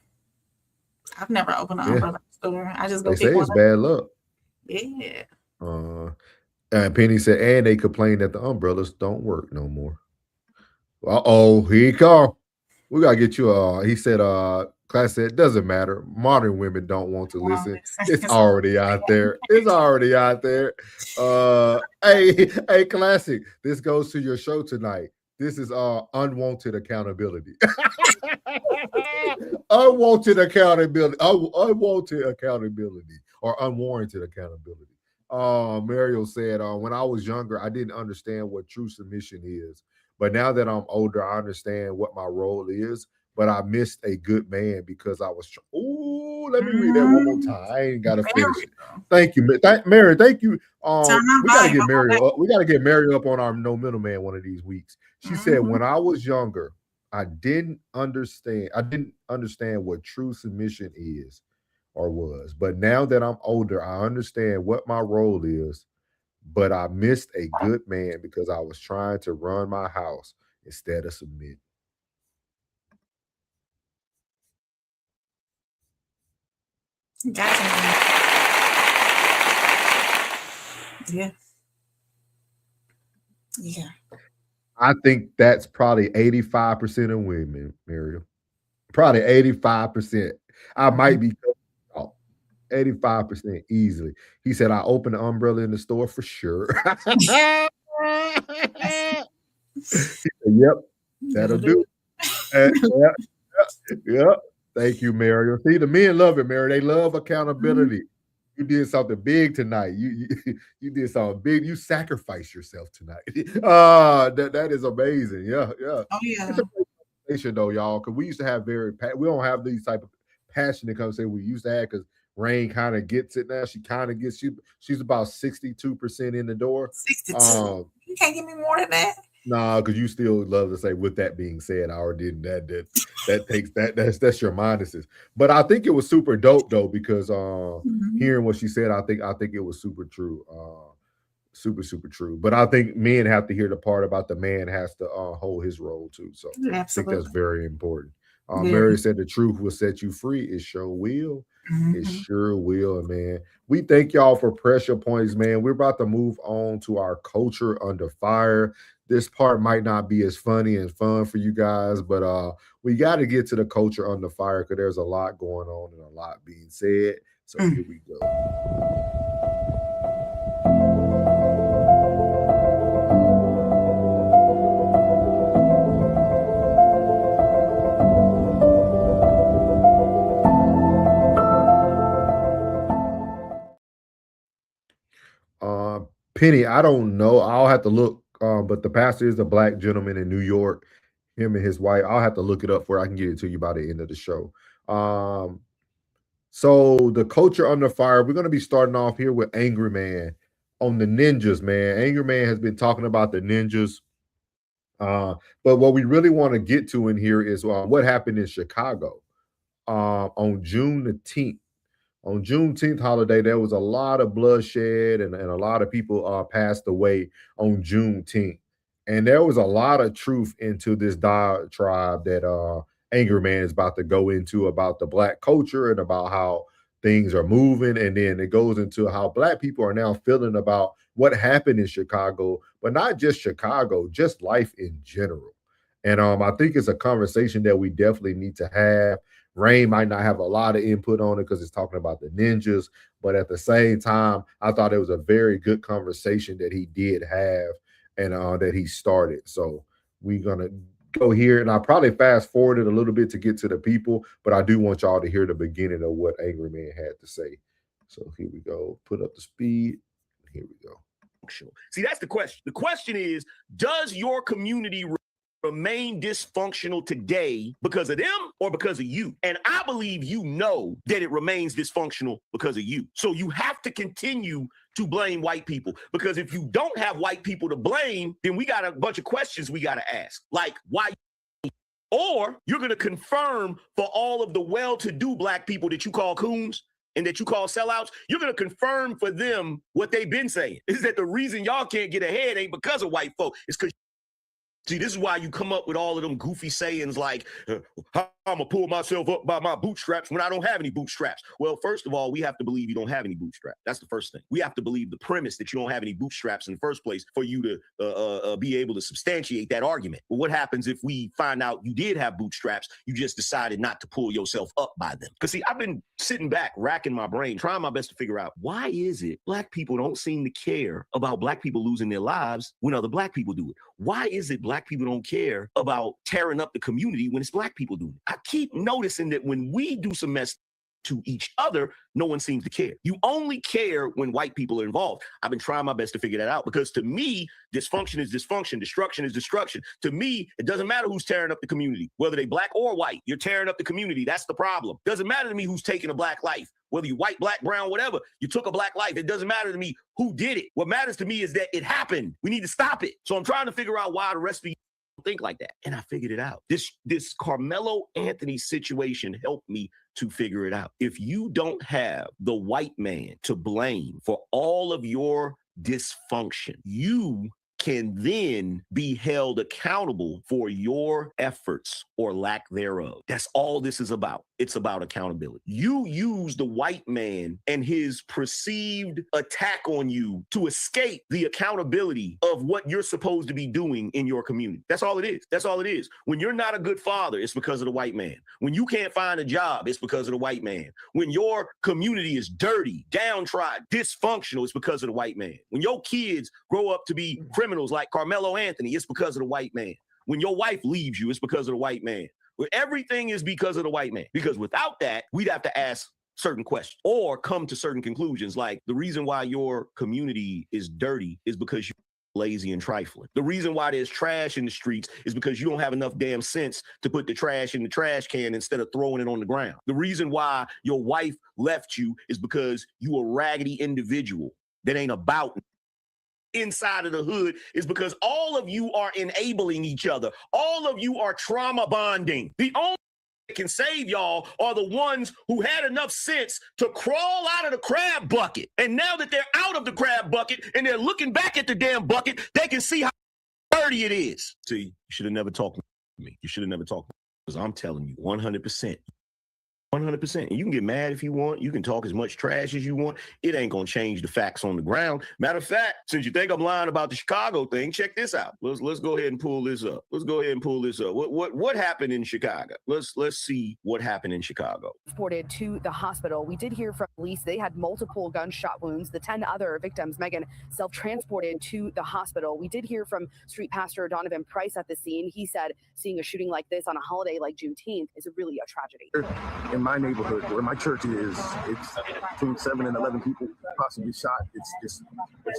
I've never opened an umbrella in a store. I just go pick one. They say it's bad luck. Yeah. And Penny said, and they complain that the umbrellas don't work no more. Uh-oh, here you come. We gotta get you. He said, class said, doesn't matter. Modern women don't want to listen. It's already out there. It's already out there. Hey, classic. This goes to your show tonight. This is unwanted accountability. Unwanted accountability. Unwanted accountability or unwarranted accountability. Mario said, when I was younger, I didn't understand what true submission is. But now that I'm older, I understand what my role is. But I missed a good man because I was. Ooh, let me read that one more time. I ain't gotta finish it. Thank you, Mary. Thank you. We gotta get Mary up. We gotta get Mary up on our no middleman one of these weeks. She said, when I was younger, I didn't understand. I didn't understand what true submission is or was. But now that I'm older, I understand what my role is, but I missed a good man because I was trying to run my house instead of submit. Gotcha. Yeah. Yeah. I think that's probably 85% of women, Miriam. Probably 85%. I might be 85% easily. He said, I opened the umbrella in the store for sure. Yep, that'll do. Yeah, yeah. Thank you, Mario. See, the men love it, Mario. They love accountability. You did something big tonight. You did something big. You sacrificed yourself tonight. That is amazing. Yeah, yeah. Oh yeah. It's a great conversation though, y'all. Because we used to have we don't have these type of passionate conversation we used to have. Because Rain kind of gets it now. She kind of gets she's about 62% in the door. 62. You can't give me more than that. Nah, because you still love to say, with that being said, I already did that takes that's your minuses. But I think it was super dope though, because hearing what she said, I think it was super true. Super true. But I think men have to hear the part about the man has to hold his role too. So I think that's very important. Mary said the truth will set you free. It sure will. It sure will, man. We thank y'all for pressure points, man. We're about to move on to our culture under fire. This part might not be as funny and fun for you guys, but we got to get to the culture under fire because there's a lot going on and a lot being said. So here we go. Penny, I don't know. I'll have to look. But the pastor is a black gentleman in New York. Him and his wife. I'll have to look it up for. I can get it to you by the end of the show. So the culture under fire. We're going to be starting off here with Angry Man on the ninjas. Man, Angry Man has been talking about the ninjas. But what we really want to get to in here is what happened in Chicago on June the 10th. On Juneteenth holiday, there was a lot of bloodshed and a lot of people passed away on Juneteenth. And there was a lot of truth into this diatribe that Angry Man is about to go into about the black culture and about how things are moving. And then it goes into how black people are now feeling about what happened in Chicago, but not just Chicago, just life in general. And I think it's a conversation that we definitely need to have. Rain might not have a lot of input on it because it's talking about the ninjas, but at the same time, I thought it was a very good conversation that he did have and that he started. So we're gonna go here, and I'll probably fast forward it a little bit to get to the people, but I do want y'all to hear the beginning of what Angry Man had to say. So here we go. Put up the speed. Here we go. See, that's the question. The question is, does your community remain dysfunctional today because of them or because of you? And I believe you know that it remains dysfunctional because of you. So you have to continue to blame white people, because if you don't have white people to blame, then we got a bunch of questions we got to ask, like why? Or you're going to confirm for all of the well-to-do black people that you call coons and that you call sellouts, you're going to confirm for them what they've been saying, is that the reason y'all can't get ahead ain't because of white folk, it's because See, this is why you come up with all of them goofy sayings like, I'm going to pull myself up by my bootstraps when I don't have any bootstraps. Well, first of all, we have to believe you don't have any bootstraps. That's the first thing. We have to believe the premise that you don't have any bootstraps in the first place for you to be able to substantiate that argument. But what happens if we find out you did have bootstraps, you just decided not to pull yourself up by them? Because see, I've been sitting back, racking my brain, trying my best to figure out, why is it black people don't seem to care about black people losing their lives when other black people do it? Why is it black people don't care about tearing up the community when it's black people doing it? I keep noticing that when we do some mess to each other, no one seems to care. You only care when white people are involved. I've been trying my best to figure that out because to me, dysfunction is dysfunction. Destruction is destruction. To me, it doesn't matter who's tearing up the community, whether they black or white. You're tearing up the community. That's the problem. Doesn't matter to me who's taking a black life. Whether you white, black, brown, whatever, you took a black life. It doesn't matter to me who did it. What matters to me is that it happened. We need to stop it. So I'm trying to figure out why the rest of you think like that. And I figured it out. This Carmelo Anthony situation helped me to figure it out. If you don't have the white man to blame for all of your dysfunction, you can then be held accountable for your efforts or lack thereof. That's all this is about. It's about accountability. You use the white man and his perceived attack on you to escape the accountability of what you're supposed to be doing in your community. That's all it is. That's all it is. When you're not a good father, it's because of the white man. When you can't find a job, it's because of the white man. When your community is dirty, downtrodden, dysfunctional, it's because of the white man. When your kids grow up to be criminals like Carmelo Anthony, it's because of the white man. When your wife leaves you, it's because of the white man. Well, everything is because of the white man. Because without that, we'd have to ask certain questions or come to certain conclusions. Like the reason why your community is dirty is because you're lazy and trifling. The reason why there's trash in the streets is because you don't have enough damn sense to put the trash in the trash can instead of throwing it on the ground. The reason why your wife left you is because you a raggedy individual that ain't about inside of the hood is because all of you are enabling each other. All of you are trauma bonding. The only that can save y'all are the ones who had enough sense to crawl out of the crab bucket. And now that they're out of the crab bucket and they're looking back at the damn bucket, they can see how dirty it is. See, you should have never talked to me. You should have never talked to me because I'm telling you 100%. 100%. And you can get mad if you want. You can talk as much trash as you want. It ain't going to change the facts on the ground. Matter of fact, since you think I'm lying about the Chicago thing, check this out. Let's go ahead and pull this up. What happened in Chicago? Let's see what happened in Chicago. Transported to the hospital. We did hear from police they had multiple gunshot wounds. The 10 other victims, Megan, self-transported to the hospital. We did hear from street pastor Donovan Price at the scene. He said seeing a shooting like this on a holiday like Juneteenth is really a tragedy. In my neighborhood, where my church is, it's between 7 and 11 people possibly shot. It's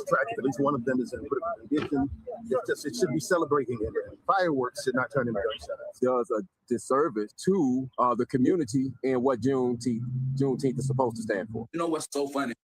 tragic. At least one of them is in critical condition. It should be celebrating, and fireworks should not turn into gunshots. Does a disservice to the community and what Juneteenth is supposed to stand for. You know what's so funny?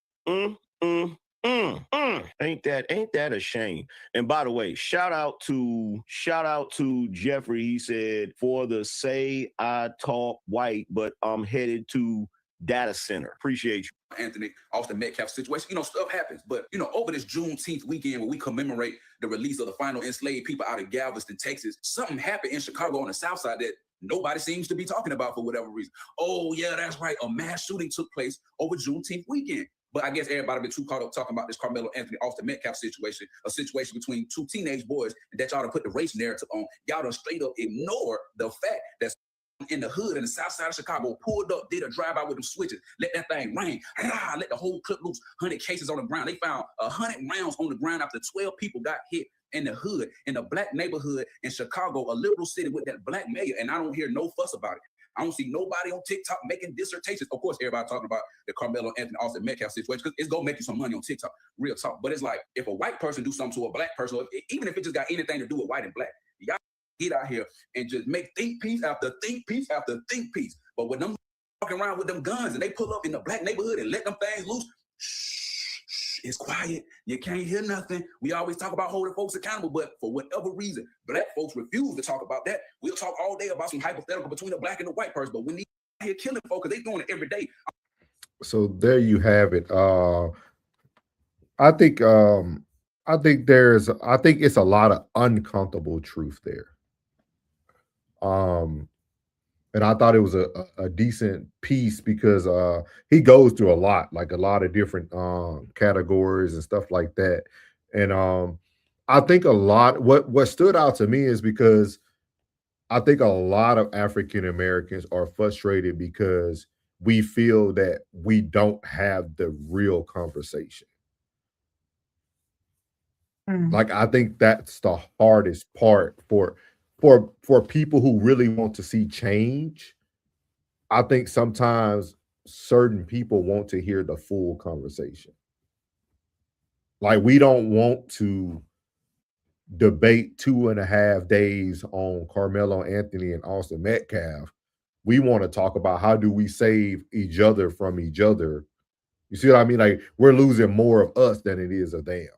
Ain't that a shame? And by the way, shout out to Jeffrey. He said, for the say I talk white, but I'm headed to data center. Appreciate you. Anthony Austin Metcalf situation, stuff happens. But, over this Juneteenth weekend where we commemorate the release of the final enslaved people out of Galveston, Texas, something happened in Chicago on the South Side that nobody seems to be talking about for whatever reason. Oh, yeah, that's right. A mass shooting took place over Juneteenth weekend. But I guess everybody been too caught up talking about this Carmelo Anthony Austin Metcalf situation, a situation between two teenage boys that y'all done put the race narrative on. Y'all done straight up ignore the fact that in the hood in the South Side of Chicago pulled up, did a drive-by with them switches, let that thing rain, let the whole clip loose, 100 cases on the ground. They found 100 rounds on the ground after 12 people got hit in the hood, in a black neighborhood in Chicago, a liberal city with that black mayor, and I don't hear no fuss about it. I don't see nobody on TikTok making dissertations. Of course, everybody talking about the Carmelo Anthony Austin Metcalf situation because it's gonna make you some money on TikTok, real talk. But it's like if a white person do something to a black person, even if it just got anything to do with white and black, y'all get out here and just make think piece after think piece after think piece. But when them walking around with them guns and they pull up in the black neighborhood and let them things loose, it's quiet. You can't hear nothing. We always talk about holding folks accountable, but for whatever reason, black folks refuse to talk about that. We'll talk all day about some hypothetical between a black and a white person, but when they here killing folks, they doing it every day. So there you have it. I think I think it's a lot of uncomfortable truth there. Um, and I thought it was a decent piece because he goes through a lot, like a lot of different categories and stuff like that. And I think a lot what stood out to me is because I think a lot of African Americans are frustrated because we feel that we don't have the real conversation. Like I think that's the hardest part for people who really want to see change. I think sometimes certain people want to hear the full conversation. Like we don't want to debate 2.5 days on Carmelo Anthony and Austin Metcalf. We want to talk about how do we save each other from each other. You see what I mean? Like we're losing more of us than it is of them.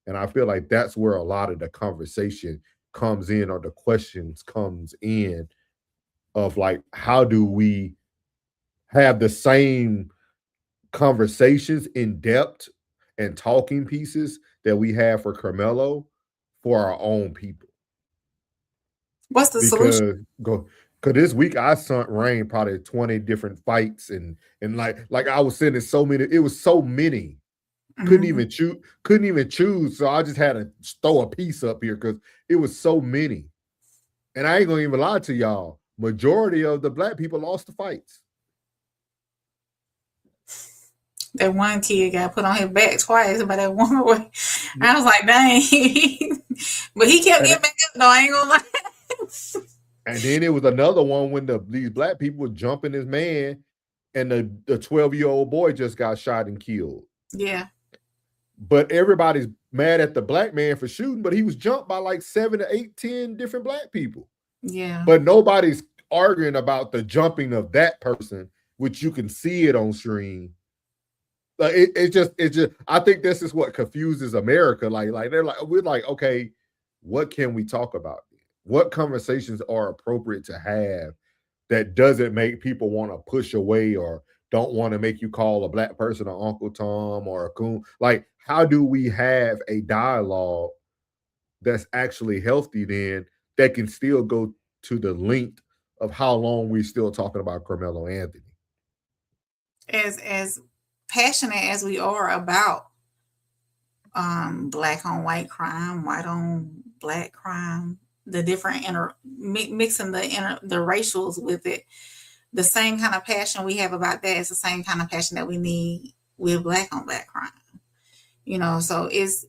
And I feel like that's where a lot of the conversation comes in or the questions comes in of like how do we have the same conversations in depth and talking pieces that we have for Carmelo for our own people. What's the Because solution? because this week I sent Rain probably 20 different fights and like I was sending so many, it was so many. Couldn't even choose. So I just had to throw a piece up here because it was so many. And I ain't gonna even lie to y'all. Majority of the black people lost the fights. That one kid got put on his back twice by that one boy. I was like, dang. But he kept getting back up though, I ain't gonna lie. And then it was another one when these black people were jumping this man and the 12-year-old boy just got shot and killed. Yeah. But everybody's mad at the black man for shooting, but he was jumped by like 7 to 8, 10 different black people. Yeah. But nobody's arguing about the jumping of that person, which you can see it on screen. Like it just I think this is what confuses America. Like we're like, okay, what can we talk about? What conversations are appropriate to have that doesn't make people want to push away or don't want to make you call a black person an Uncle Tom or a coon? Like, how do we have a dialogue that's actually healthy then that can still go to the length of how long we're still talking about Carmelo Anthony? As passionate as we are about black on white crime, white on black crime, the different mixing the racials with it, the same kind of passion we have about that is the same kind of passion that we need with black on black crime. You know, so is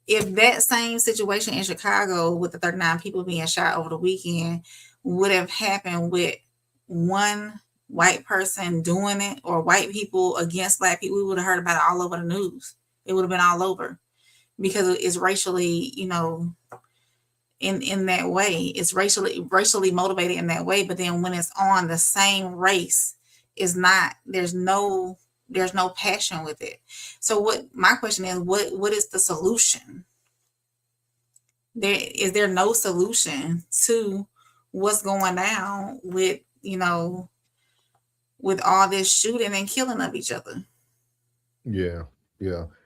if that same situation in Chicago with the 39 people being shot over the weekend would have happened with one white person doing it or white people against black people, we would have heard about it all over the news. It would have been all over because it's racially, you know, in that way. It's racially motivated in that way. But then when it's on the same race, is not, there's no passion with it. So what my question is, what is the solution? Is there no solution to what's going down with, you know, with all this shooting and killing of each other? Yeah.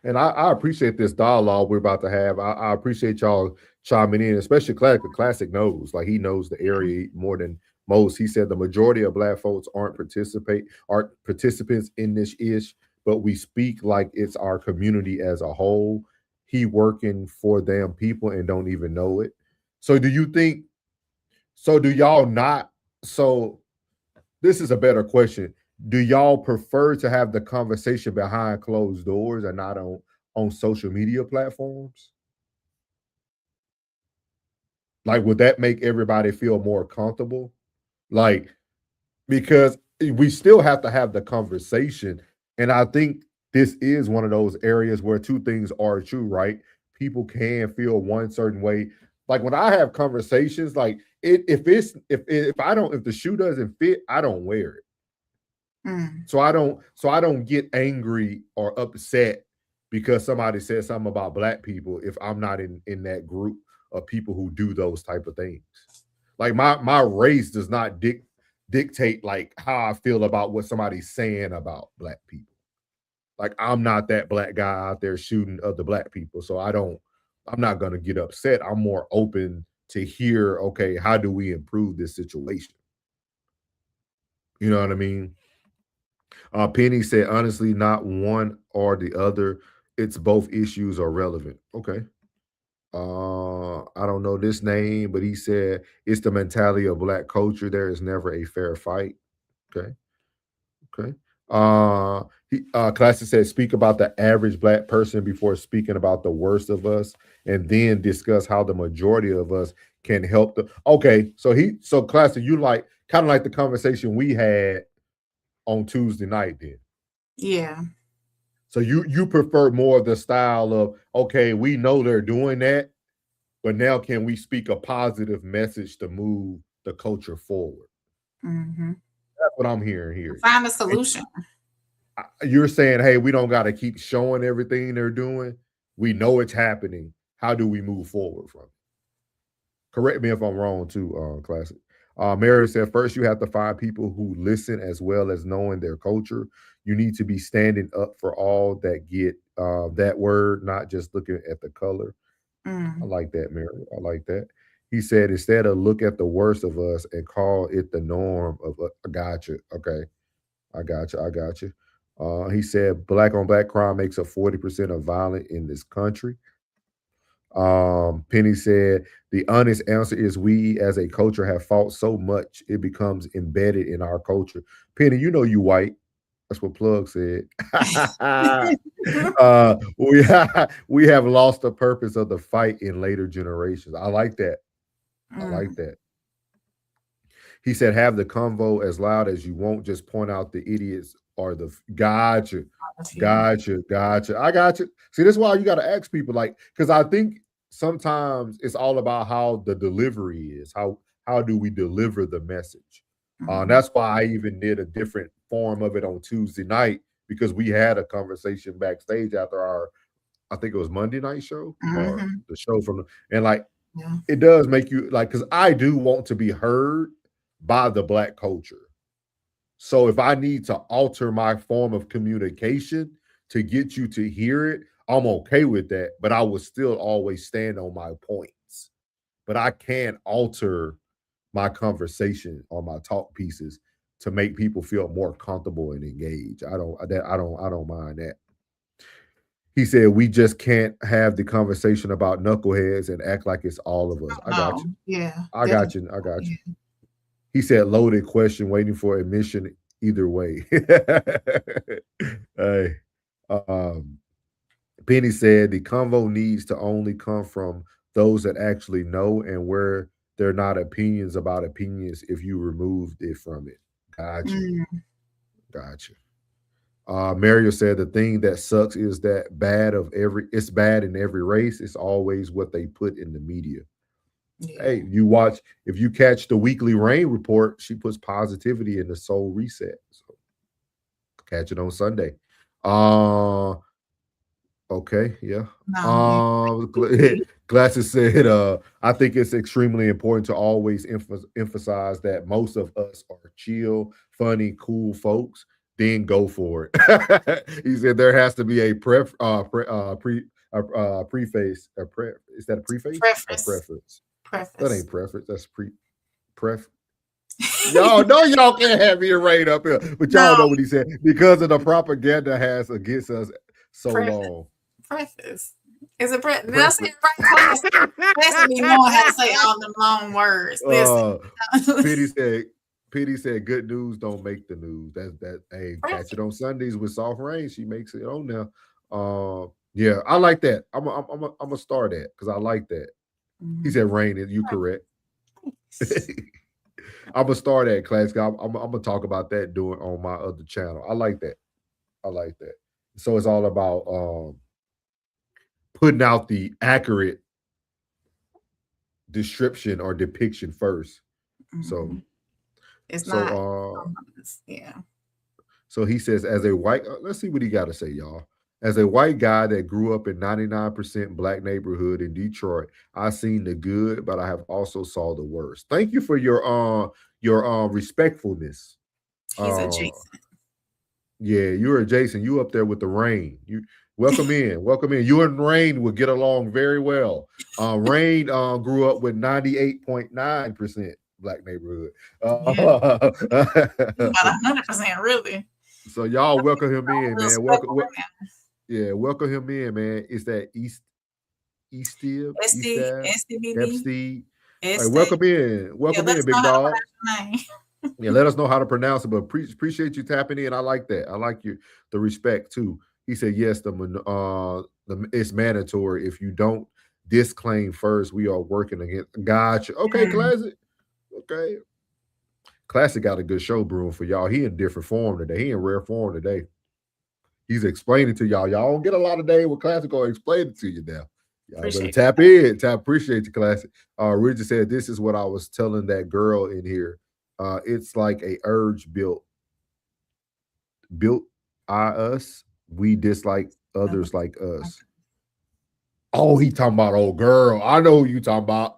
And I appreciate this dialogue we're about to have. I appreciate y'all chiming in, especially Classic knows. Like he knows the area more than most. He said the majority of black folks aren't participants in this ish, but we speak like it's our community as a whole. He working for them people and don't even know it. So do y'all not? So this is a better question. Do y'all prefer to have the conversation behind closed doors and not on social media platforms? Like, would that make everybody feel more comfortable? Like, because we still have to have the conversation. And I think this is one of those areas where two things are true, right? People can feel one certain way. Like when I have conversations, like if the shoe doesn't fit, I don't wear it. So I don't get angry or upset because somebody said something about black people if I'm not in that group of people who do those type of things. Like my race does not dictate like how I feel about what somebody's saying about black people. like I'm not that black guy out there shooting other black people. So I'm not gonna get upset. I'm more open to hear, okay, how do we improve this situation? You know what I mean? Penny said, honestly, not one or the other. It's both issues are relevant. Okay. I don't know this name, but he said it's the mentality of black culture. There is never a fair fight. Okay. Okay. Classic said, speak about the average black person before speaking about the worst of us, and then discuss how the majority of us can help the. Okay, so Classic, you like kind of like the conversation we had on Tuesday night, then. Yeah. So you prefer more of the style of, okay, we know they're doing that, but now can we speak a positive message to move the culture forward? Mm-hmm. That's what I'm hearing here. Find a solution. You're saying, hey, we don't got to keep showing everything they're doing. We know it's happening. How do we move forward from it? Correct me if I'm wrong, too, Classic. Mary said, first, you have to find people who listen as well as knowing their culture. You need to be standing up for all that get that word, not just looking at the color. I like that, Mary. I like that. He said, instead of look at the worst of us and call it the norm of, I got you. Okay. I got you. He said, black on black crime makes up 40% of violence in this country. Penny said, the honest answer is we as a culture have fought so much, it becomes embedded in our culture. Penny, you know you white. That's what Plug said. We have lost the purpose of the fight in later generations. I like that. I like that. He said, have the convo as loud as you want. Just point out the idiots or the gotcha. I got you. See, this is why you got to ask people, like, because I think sometimes it's all about how the delivery is. How do we deliver the message? That's why I even did a different form of it on Tuesday night, because we had a conversation backstage after our, I think it was Monday night show or the show from and like it does make you like, because I do want to be heard by the black culture. So if I need to alter my form of communication to get you to hear it, I'm okay with that, but I will still always stand on my points. But I can't alter my conversation or my talk pieces to make people feel more comfortable and engaged. I don't mind that. He said, we just can't have the conversation about knuckleheads and act like it's all of us. I got you. Yeah. I got you. He said, loaded question, waiting for admission either way. Hey, Penny said, the convo needs to only come from those that actually know, and where they're not opinions about opinions if you removed it from it. Gotcha. Mario said, the thing that sucks is that it's bad in every race. It's always what they put in the media. Yeah. Hey, if you catch the weekly rain report, she puts positivity in the soul reset. So catch it on Sunday. Okay, yeah. Glasses said, I think it's extremely important to always emphasize that most of us are chill, funny, cool folks. Then go for it. He said there has to be a preface. Is that a preface? Preference. That ain't preference. That's pref. Y'all know y'all can't have me right up here, but y'all know what he said, because of the propaganda has against us so long. Preface. Is it preface? That's it, right? That's me knowing how to say all them long words. Pity said, good news don't make the news. Hey, catch it on Sundays with Soft Rain. She makes it on there. Yeah, I like that. I'm gonna start that because I like that. He said, Rain, you correct. I'm gonna start that class. I'm gonna talk about that on my other channel. I like that. So it's all about putting out the accurate description or depiction first. So it's not. Yeah. So he says, as a white, let's see what he got to say, y'all. As a white guy that grew up in 99% black neighborhood in Detroit, I seen the good, but I have also saw the worst. Thank you for your respectfulness. He's adjacent. Yeah, you're Jason. You up there with the rain. You welcome in. Welcome in. You and Rain would get along very well. Rain grew up with 98.9% black neighborhood. About 100%, really. So y'all welcome him in, Little man. speckle right Yeah, welcome him in, man. It's that Eastib, STBB. Epstein. All right, welcome in. Welcome in, big dog. Yeah, let us know how to pronounce it, but appreciate you tapping in. I like that. I like the respect too. He said yes, it's mandatory. If you don't disclaim first, we are working against. Gotcha. Okay, Classic. Okay. Classic got a good show brewing for y'all. He in different form today. He in rare form today. He's explaining to y'all. Y'all don't get a lot of day with Classic or explain it to you now. Y'all better tap in. Appreciate you, Classic. Richard said, this is what I was telling that girl in here. It's like a urge built us. We dislike others like us. Oh, he talking about old girl. I know who you talking about.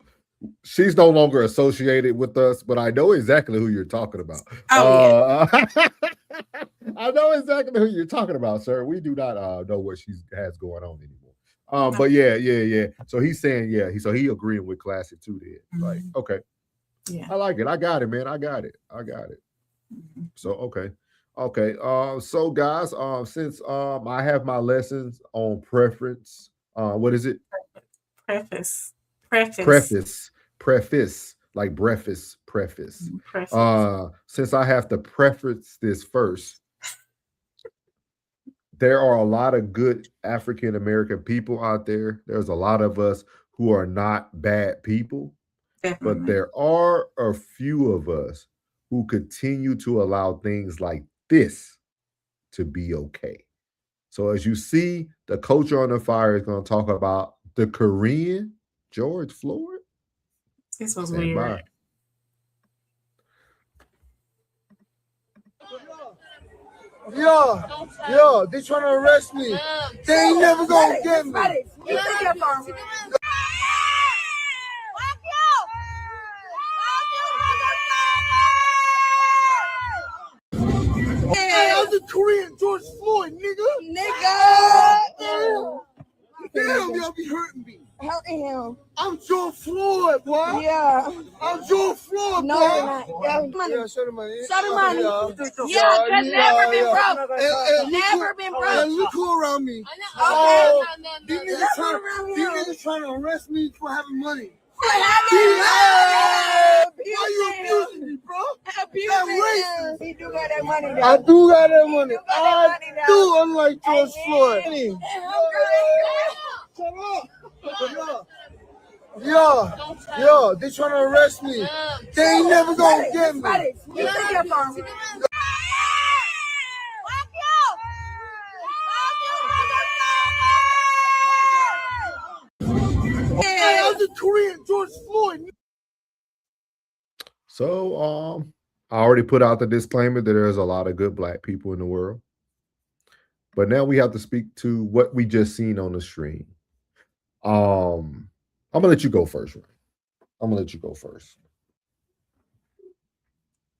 She's no longer associated with us, but I know exactly who you're talking about. Oh, yeah. I know exactly who you're talking about, sir. We do not know what she has going on anymore. But yeah. So he's saying, so he agreeing with Classic too. Then, like, okay, yeah, I like it. I got it, man. I got it. So okay. So guys, since I have my lessons on preference, what is it? Preface, like breakfast, preface. Since I have to preface this first, there are a lot of good African American people out there. There's a lot of us who are not bad people, but there are a few of us who continue to allow things like this to be okay. So as you see, the Culture on the Fire is going to talk about the Korean George Floyd. This was weird. Yo, they trying to arrest me. They ain't never gonna get me. Hey, I'm the Korean George Floyd, nigga. Damn, y'all be hurting me. Hurting him. I'm George Floyd, boy. Yeah. I'm George Floyd, no, boy. You're not. Yeah, show the money. Show the money. Yeah, cause never been broke. Never been broke. And look who around me. These niggas trying to arrest me for having money. Why you abusing me, bro? He do got that money, though. I do got that money. I do, unlike George Floyd. Yo, they trying to arrest me. They ain't never gonna get me. Hey, I'm the Korean George Floyd. So, I already put out the disclaimer that there's a lot of good black people in the world. But now we have to speak to what we just seen on the stream. I'm gonna let you go first, Ray. I'm gonna let you go first.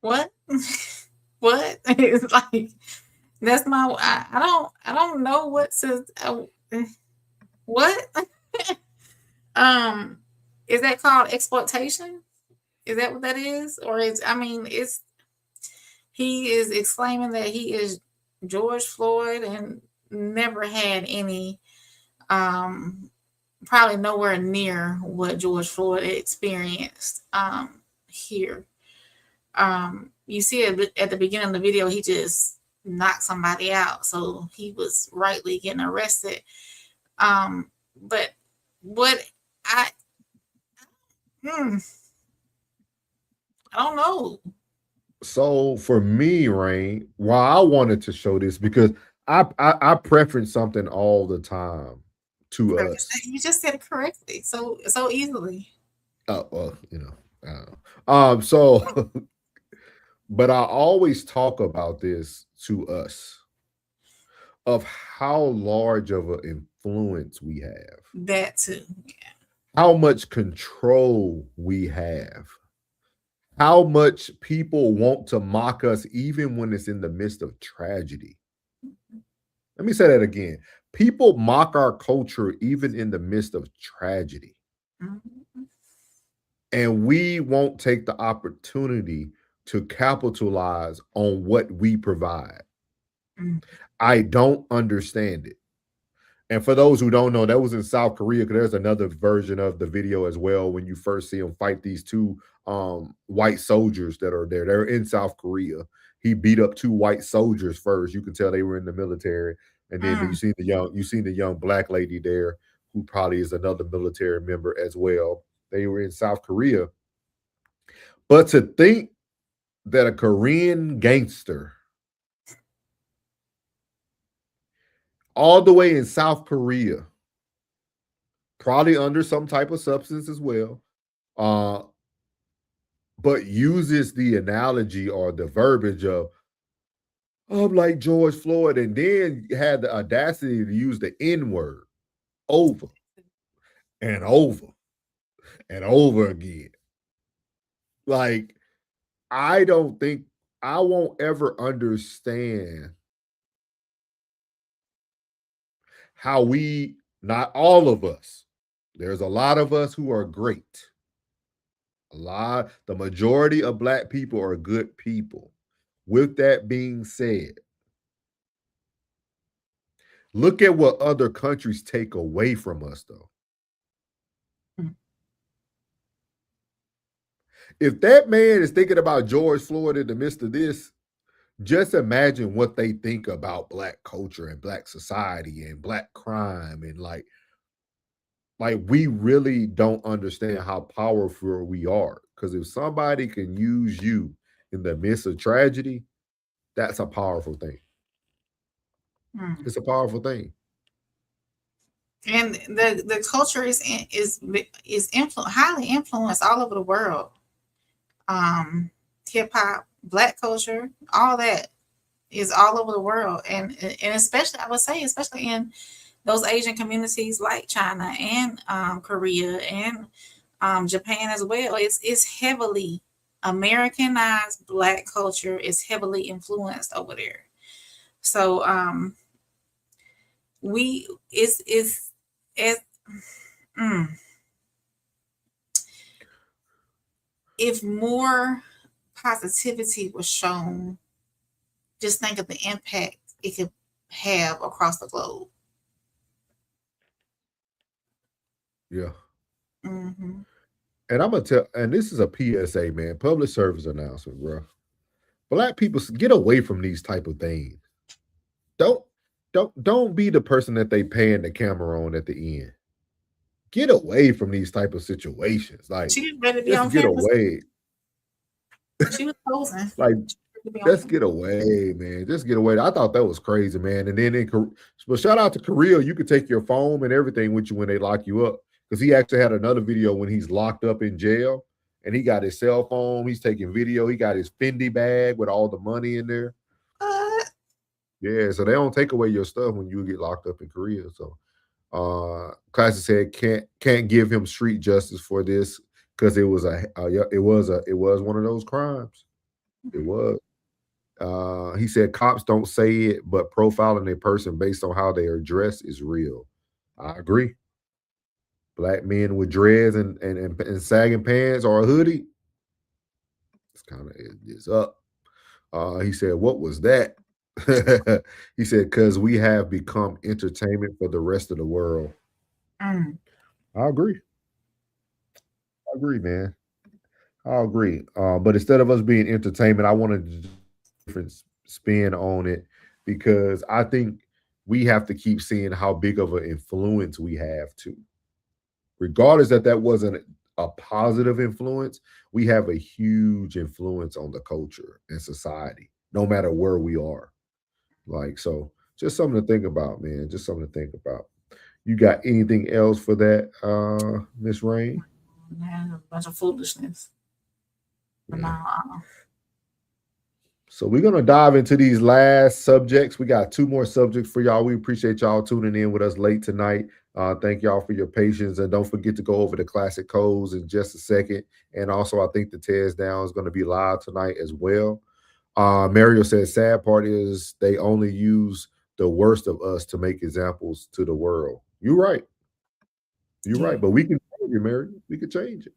What? What? It's like that's my. I don't know what to. What? Is that called exploitation? Is that what that is? Or he is exclaiming that he is George Floyd and never had any, probably nowhere near what George Floyd experienced here. You see at the beginning of the video, he just knocked somebody out. So he was rightly getting arrested. But what I don't know. So for me, Rain, why I wanted to show this because I preference something all the time to us. You just said it correctly, so easily. Oh well, I don't know. So, but I always talk about this to us of how large of an influence we have. That too. Yeah. How much control we have. How much people want to mock us even when it's in the midst of tragedy. Let me say that again. People mock our culture even in the midst of tragedy. Mhm. And we won't take the opportunity to capitalize on what we provide. Mm. I don't understand it. And for those who don't know, that was in South Korea, because there's another version of the video as well when you first see him fight these two white soldiers that are there. They're in South Korea. He beat up two white soldiers first. You can tell they were in the military. And then Mm. you seen the young black lady there who probably is another military member as well. They were in South Korea. But to think that a Korean gangster all the way in South Korea, probably under some type of substance as well, but uses the analogy or the verbiage of I'm like George Floyd, and then had the audacity to use the N-word over and over and over again. Like, I don't think I won't ever understand how we, not all of us, there's a lot of us who are great. The majority of black people are good people. With that being said, look at what other countries take away from us, though. Mm. If that man is thinking about George Floyd in the midst of this, just imagine what they think about black culture and black society and black crime and like we really don't understand how powerful we are. Because if somebody can use you in the midst of tragedy, that's a powerful thing. Mm. It's a powerful thing. And the culture is highly influenced all over the world. Hip hop, black culture, all that is all over the world, and especially I would say, especially in those Asian communities like China and Korea and Japan as well. It's heavily Americanized. Black culture is heavily influenced over there. So we is as if more positivity was shown, just think of the impact it could have across the globe. Yeah. Mm-hmm. And I'm gonna tell, and this is a PSA, man, public service announcement, bro. Black people, get away from these type of things. Don't be the person that they pan the camera on at the end. Get away from these type of situations. Like, She was ready to be just on get camera. away. She was posing. Like, To be on just camera. get away, man. Just get away. I thought that was crazy, man. And then but shout out to Korea. You could take your phone and everything with you when they lock you up. Because he actually had another video when he's locked up in jail and he got his cell phone. He's taking video. He got his Fendi bag with all the money in there. What? Yeah, so they don't take away your stuff when you get locked up in Korea. So Classy said can't give him street justice for this because it was one of those crimes. It was. He said cops don't say it, but profiling a person based on how they are dressed is real. I agree. Black men with dreads and sagging pants or a hoodie, it's up. He said, what was that? He said, because we have become entertainment for the rest of the world. Mm. I agree. I agree, man. I agree. But instead of us being entertainment, I wanted to do a different spin on it because I think we have to keep seeing how big of an influence we have too. Regardless that wasn't a positive influence, we have a huge influence on the culture and society, no matter where we are. Like, so just something to think about, man. Just something to think about. You got anything else for that, Miss Rain? Man, a bunch of foolishness. So we're going to dive into these last subjects. We got 2 more subjects for y'all. We appreciate y'all tuning in with us late tonight. Thank y'all for your patience. And don't forget to go over the classic codes in just a second. And also, I think the tears down is going to be live tonight as well. Mario says, sad part is they only use the worst of us to make examples to the world. You're right. You're right. But we can change it, Mary. We can change it.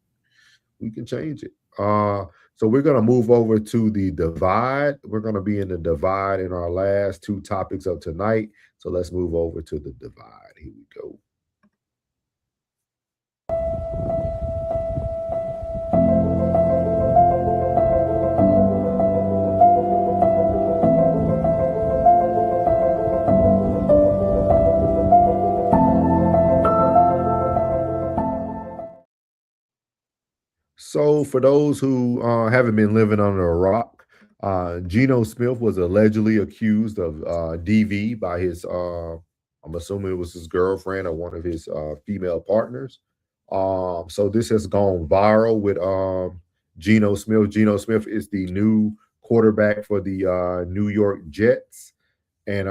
We can change it. So we're gonna move over to the divide. We're gonna be in the divide in our last two topics of tonight. So let's move over to the divide. Here we go. So, for those who haven't been living under a rock, Geno Smith was allegedly accused of DV by his, I'm assuming it was his girlfriend or one of his female partners. So this has gone viral with Geno Smith. Geno Smith is the new quarterback for the New York Jets. And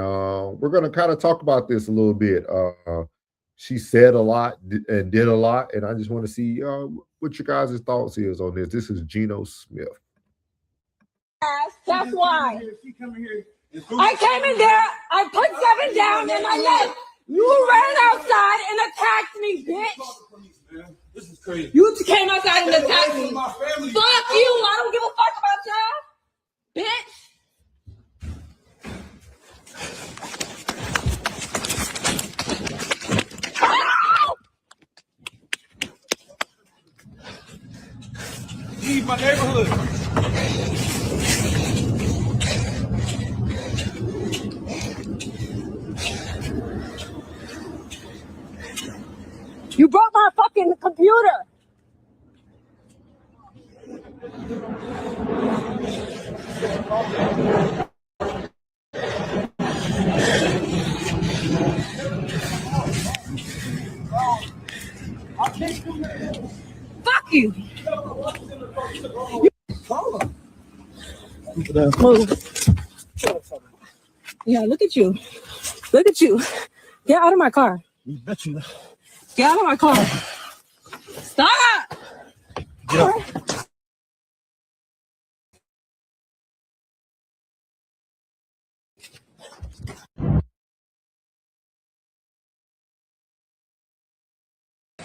we're going to kind of talk about this a little bit. She said a lot and did a lot, and I just want to see what your guys' thoughts is on this. This is Geno Smith. That's why. I came in there, I put 7 down, and I left. You ran outside and attacked me, bitch. This is crazy. You came outside and attacked me. Fuck you. I don't give a fuck about y'all, bitch. Leave my neighborhood. You broke my fucking computer. Fuck you. Move. Yeah, look at you. Look at you. Get out of my car. You bet you. Get out of my car. Stop. Get up.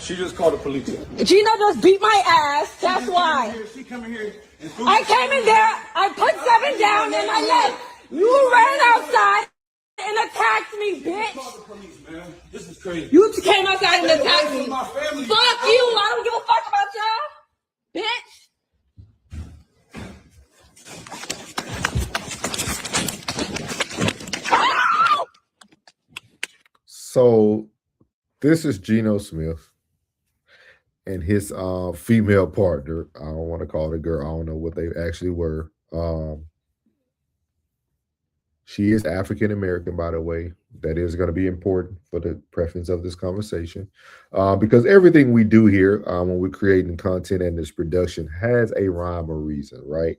She just called the police. Gina just beat my ass. That's why. She come in here. I came in there. I put 7 down and I left. You ran outside and attacked me, bitch. This is crazy. You came outside and attacked me. My family. Fuck you. I don't give a fuck about y'all, bitch. So this is Geno Smith and his female partner. I don't want to call it a girl. I don't know what they actually were. She is African American, by the way. That is going to be important for the preference of this conversation, because everything we do here when we're creating content and this production has a rhyme or reason, right?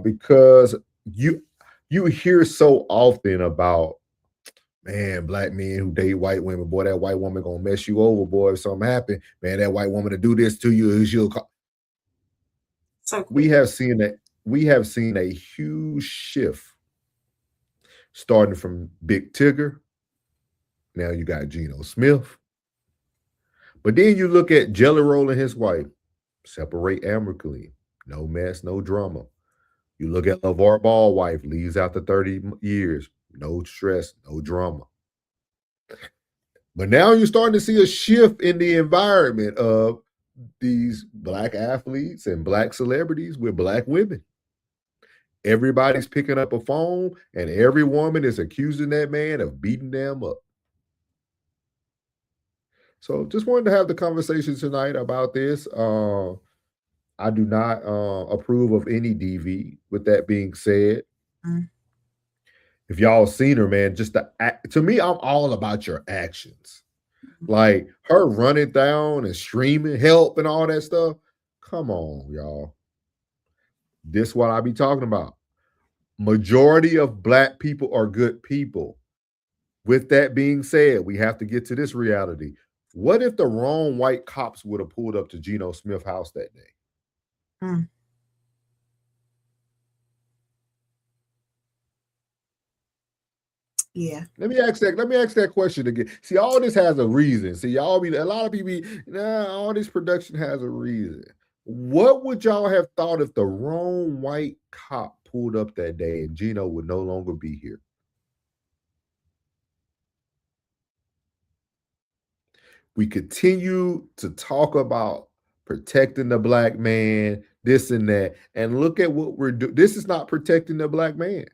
Because you hear so often about, man, black men who date white women, boy, that white woman gonna mess you over, boy, if something happen. Man, that white woman to do this to you, she'll call. So we have seen a huge shift starting from Big Tigger. Now you got Geno Smith. But then you look at Jelly Roll and his wife, separate amicably, no mess, no drama. You look at LaVar Ball wife, leaves after 30 years, no stress, no drama. But now you're starting to see a shift in the environment of these black athletes and black celebrities with black women. Everybody's picking up a phone and every woman is accusing that man of beating them up. So just wanted to have the conversation tonight about this. I do not approve of any DV. With that being said, if y'all seen her, man, just to me, I'm all about your actions. Like her running down and screaming help and all that stuff. Come on, y'all. This is what I be talking about. Majority of black people are good people. With that being said, we have to get to this reality. What if the wrong white cops would have pulled up to Geno Smith's house that day? Yeah. Let me ask that question again. See, all this has a reason. See, y'all be a lot of people. All this production has a reason. What would y'all have thought if the wrong white cop pulled up that day and Gino would no longer be here? We continue to talk about protecting the black man, this and that, and look at what we're doing. This is not protecting the black man.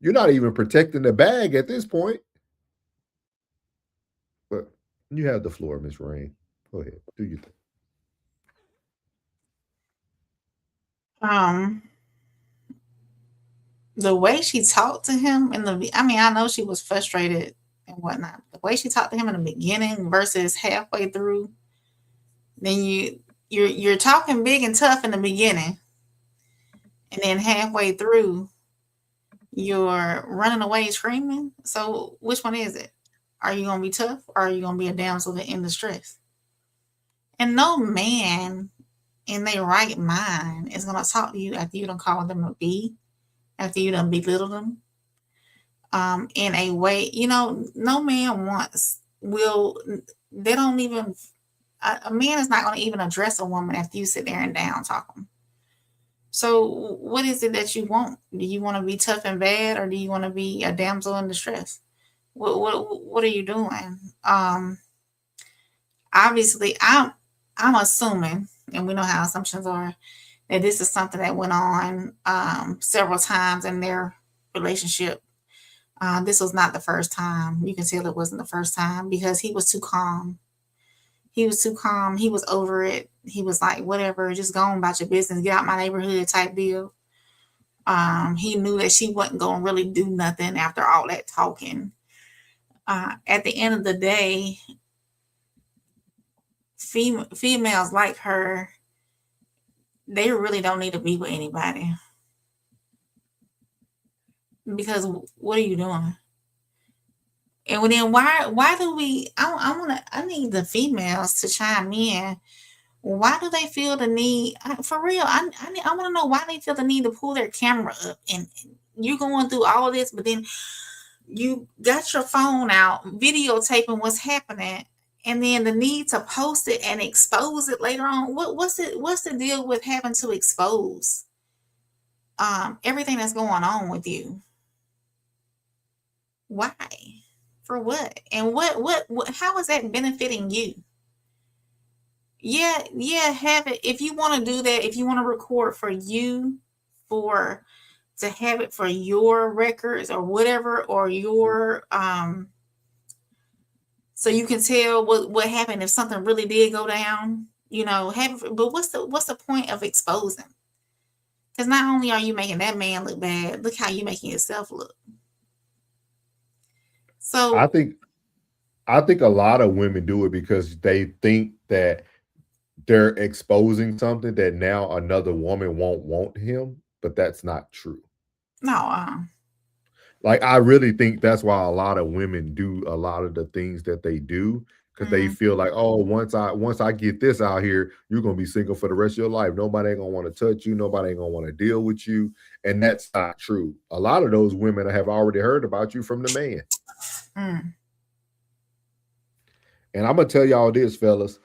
You're not even protecting the bag at this point. But you have the floor, Miss Rain. Go ahead. Do your thing. The way she talked to him I know she was frustrated and whatnot. The way she talked to him in the beginning versus halfway through, then you're talking big and tough in the beginning, and then halfway through, you're running away screaming. So which one is it? Are you gonna be tough, or are you gonna be a damsel in distress? And no man in their right mind is gonna talk to you after you done called them a B, after you done belittled them. In a way, no man they don't even, a man is not going to even address a woman after you sit there and down talk them. So what is it that you want? Do you want to be tough and bad, or do you want to be a damsel in distress? What are you doing? Obviously, I'm assuming, and we know how assumptions are, that this is something that went on several times in their relationship. This was not the first time. You can tell it wasn't the first time because he was too calm. He was too calm. He was over it. He was like, whatever, just go on about your business, get out my neighborhood type deal. He knew that she wasn't going to really do nothing after all that talking. At the end of the day, females like her, they really don't need to be with anybody. Because what are you doing? And then why do we, I need the females to chime in. Why do they feel the need, for real, I want to know why they feel the need to pull their camera up, and you're going through all of this, but then you got your phone out videotaping what's happening, and then the need to post it and expose it later on. What's the deal with having to expose everything that's going on with you? Why? For what? And what how is that benefiting you? Yeah, have it. If you want to do that, if you want to record for you, to have it for your records or whatever, or your so you can tell what happened if something really did go down, have it, but what's the point of exposing? Because not only are you making that man look bad, look how you making yourself look. So I think a lot of women do it because they think that they're exposing something that now another woman won't want him, but that's not true. No, like I really think that's why a lot of women do a lot of the things that they do, because they feel like, oh, once I get this out here, you're gonna be single for the rest of your life. Nobody ain't gonna want to touch you. Nobody ain't gonna want to deal with you, and that's not true. A lot of those women have already heard about you from the man. And I'm gonna tell y'all this, fellas.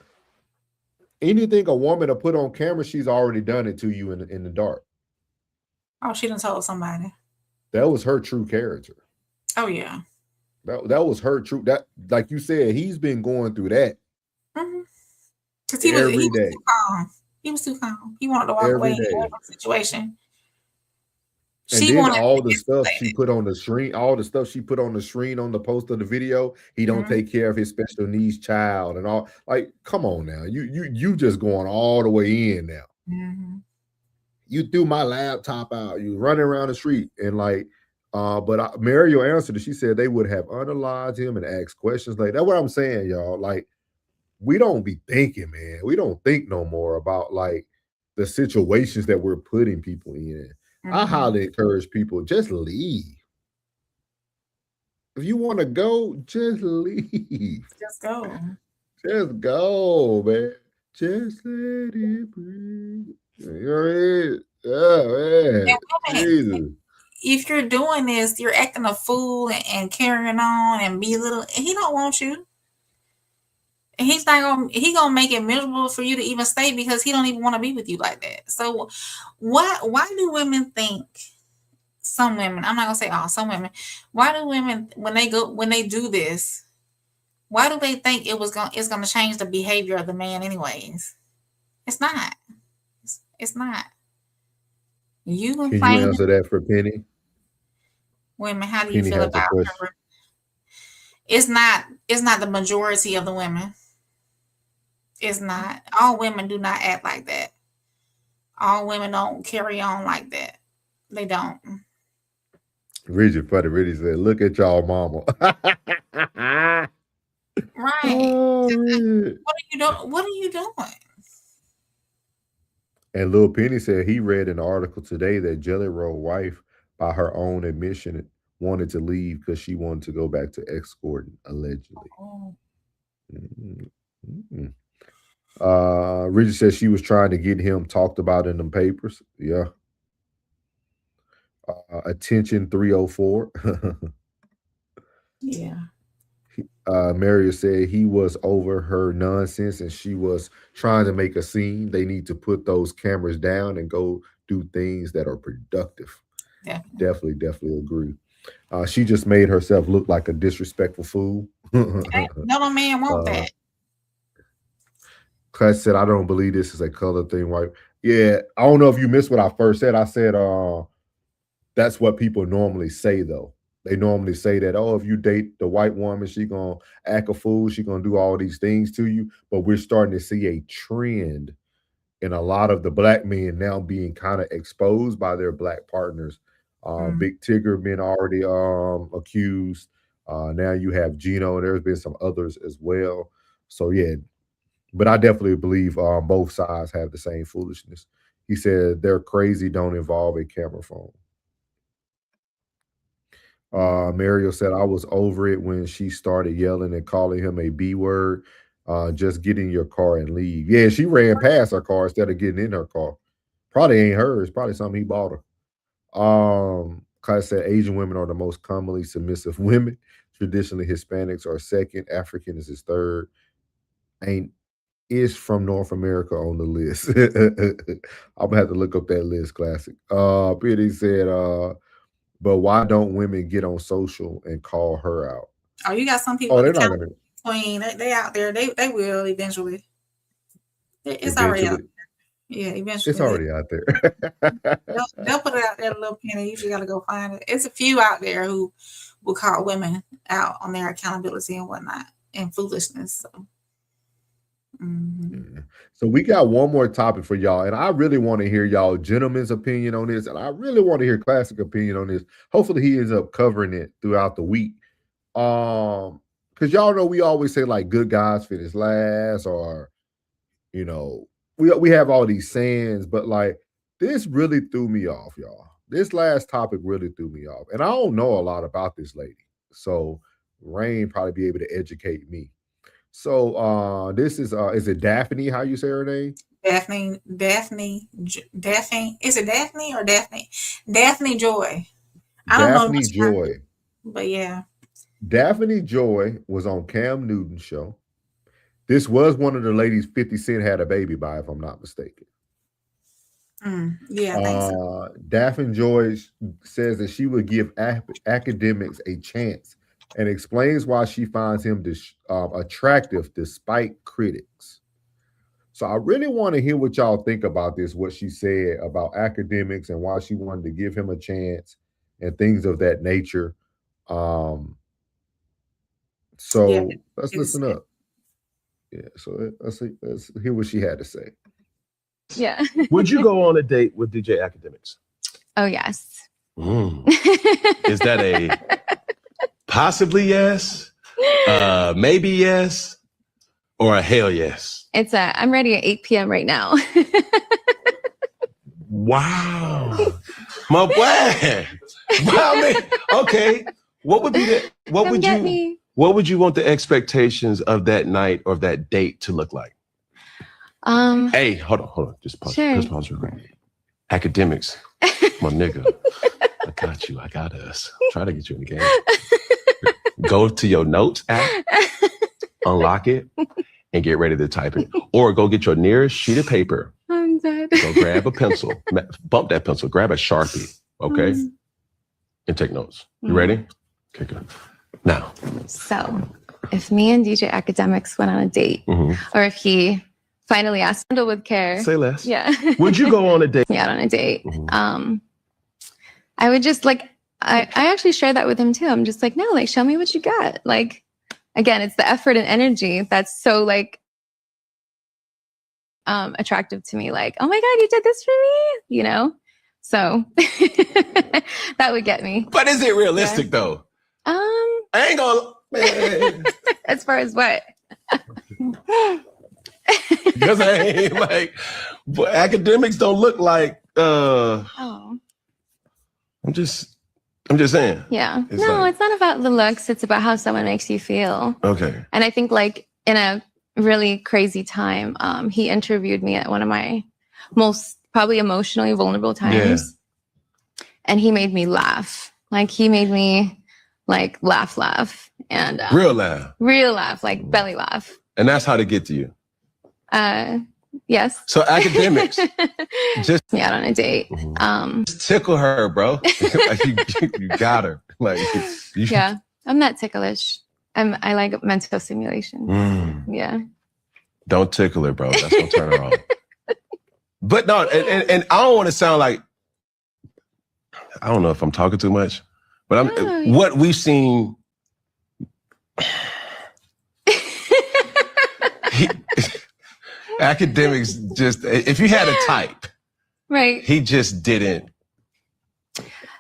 Anything a woman to put on camera, she's already done it to you in the dark. Oh, she done told somebody. That was her true character. Oh yeah. That was her true. That, like you said, he's been going through that. Because he was too calm. He was too calm. He wanted to walk away from the situation. And then all the stuff she put on the screen, on the post of the video, he don't take care of his special needs child and all. Like, come on now, you just going all the way in now. You threw my laptop out. You running around the street and like, but Mario answered it. She said they would have analyzed him and asked questions. Like, that's what I'm saying, y'all. Like, we don't be thinking, man. We don't think no more about like the situations that we're putting people in. I highly encourage people, just leave. If you want to go, just leave. Just go. Just go, man. Just let it breathe. You know what I mean? Yeah, man. Jesus. if you're doing this, you're acting a fool and carrying on and belittling. He don't want you. He's not gonna. He gonna make it miserable for you to even stay because he don't even want to be with you like that. So, why do women think? Some women, I'm not gonna say all. Some women. Why do women when they do this? Why do they think it's gonna change the behavior of the man anyways? It's not. It's not. You Can you complaining, answer that for Penny? women. How do you Penny feel has a about question. her? It's not the majority of the women. It's not. All women do not act like that. All women don't carry on like that. They don't. Richard funny. Richard said, "Look at y'all, mama." Right. Oh, man. What are you doing? What are you doing? And Lil Penny said he read an article today that Jelly Roll wife, by her own admission, wanted to leave because she wanted to go back to escorting, allegedly. Oh. Mm-hmm. Richard said she was trying to get him talked about in them papers. Yeah. Attention 304. Yeah. Maria said he was over her nonsense and she was trying to make a scene. They need to put those cameras down and go do things that are productive. Definitely agree. She just made herself look like a disrespectful fool. No man want that. Class said, I don't believe this is a color thing, right? Yeah, I don't know if you missed what I first said. I said that's what people normally say, though. They normally say that, oh, if you date the white woman, she gonna act a fool, she gonna do all these things to you. But we're starting to see a trend in a lot of the black men now being kind of exposed by their black partners. Big Tigger been already accused. Now you have Gino, and there's been some others as well. So yeah, but I definitely believe both sides have the same foolishness. He said they're crazy, don't involve a camera phone. Mario said, I was over it when she started yelling and calling him a B word. Just get in your car and leave. Yeah, she ran past her car instead of getting in her car. Probably ain't hers. Probably something he bought her. Kai said Asian women are the most commonly submissive women. Traditionally, Hispanics are second. African is his third. Is from North America on the list. I'm gonna have to look up that list, classic. Pretty said, but why don't women get on social and call her out? Oh, you got some people. Oh, they're not gonna. Queen, they out there. They will eventually. It's already out there. Yeah, eventually. It's already out there. they'll put it out there, Little Penny. You just gotta go find it. It's a few out there who will call women out on their accountability and whatnot and foolishness. So. Yeah. So we got one more topic for y'all, and I really want to hear y'all gentlemen's opinion on this, and I really want to hear classic opinion on this. Hopefully he ends up covering it throughout the week. Because y'all know we always say like good guys finish last, or you know, we have all these sayings, but like this really threw me off, y'all. This last topic really threw me off, and I don't know a lot about this lady, so Rain probably be able to educate me. So this is it Daphne? How you say her name? Daphne. Is it Daphne or Daphne? Daphne Joy. I don't know. Daphne Joy. But yeah. Daphne Joy was on Cam Newton's show. This was one of the ladies 50 Cent had a baby by, if I'm not mistaken. Yeah, I think so. Daphne Joy says that she would give academics a chance and explains why she finds him attractive despite critics. So I really want to hear what y'all think about this, what she said about academics and why she wanted to give him a chance and things of that nature. Let's listen up. Yeah, so let's hear what she had to say. Yeah. Would you go on a date with DJ Academics? Oh, yes. Is that a possibly yes, maybe yes, or a hell yes? I'm ready at 8 p.m. right now. Wow. My boy. Wow, man. Okay. What would you want the expectations of that night or that date to look like? Hey, hold on. Just pause. Sure. Just pause real quick. Academics, my nigga. I got you. I got us. Try to get you in the game. Go to your notes app, unlock it, and get ready to type it. Or go get your nearest sheet of paper. I'm dead. Go grab a pencil. Bump that pencil. Grab a Sharpie, okay? And take notes. You ready? Okay, good. Now. So, if me and DJ Academics went on a date, or if he finally asked to handle with care. Say less. Yeah. Would you go on a date? Yeah, on a date. I would just like, I actually share that with him too. I'm just like, no, like, show me what you got. Like, again, it's the effort and energy that's so like attractive to me. Like, oh my God, you did this for me, you know? So that would get me. But is it realistic though? I ain't gonna. Man. As far as what? Because I ain't like, but academics don't look like. Oh. I'm just saying. Yeah. It's not about the looks. It's about how someone makes you feel. Okay. And I think like in a really crazy time, he interviewed me at one of my most probably emotionally vulnerable times. Yeah. And he made me laugh. Like he made me like laugh. And real laugh, like belly laugh. And that's how to get to you. Yes. So academics, just out on a date. Just tickle her, bro. Like you got her. Like yeah, I'm not ticklish. I like mental stimulation. Yeah. Don't tickle her, bro. That's gonna turn her on. But no, and I don't want to sound like, I don't know if I'm talking too much, but what we've seen. Academics just, if you had a type, right? He just didn't.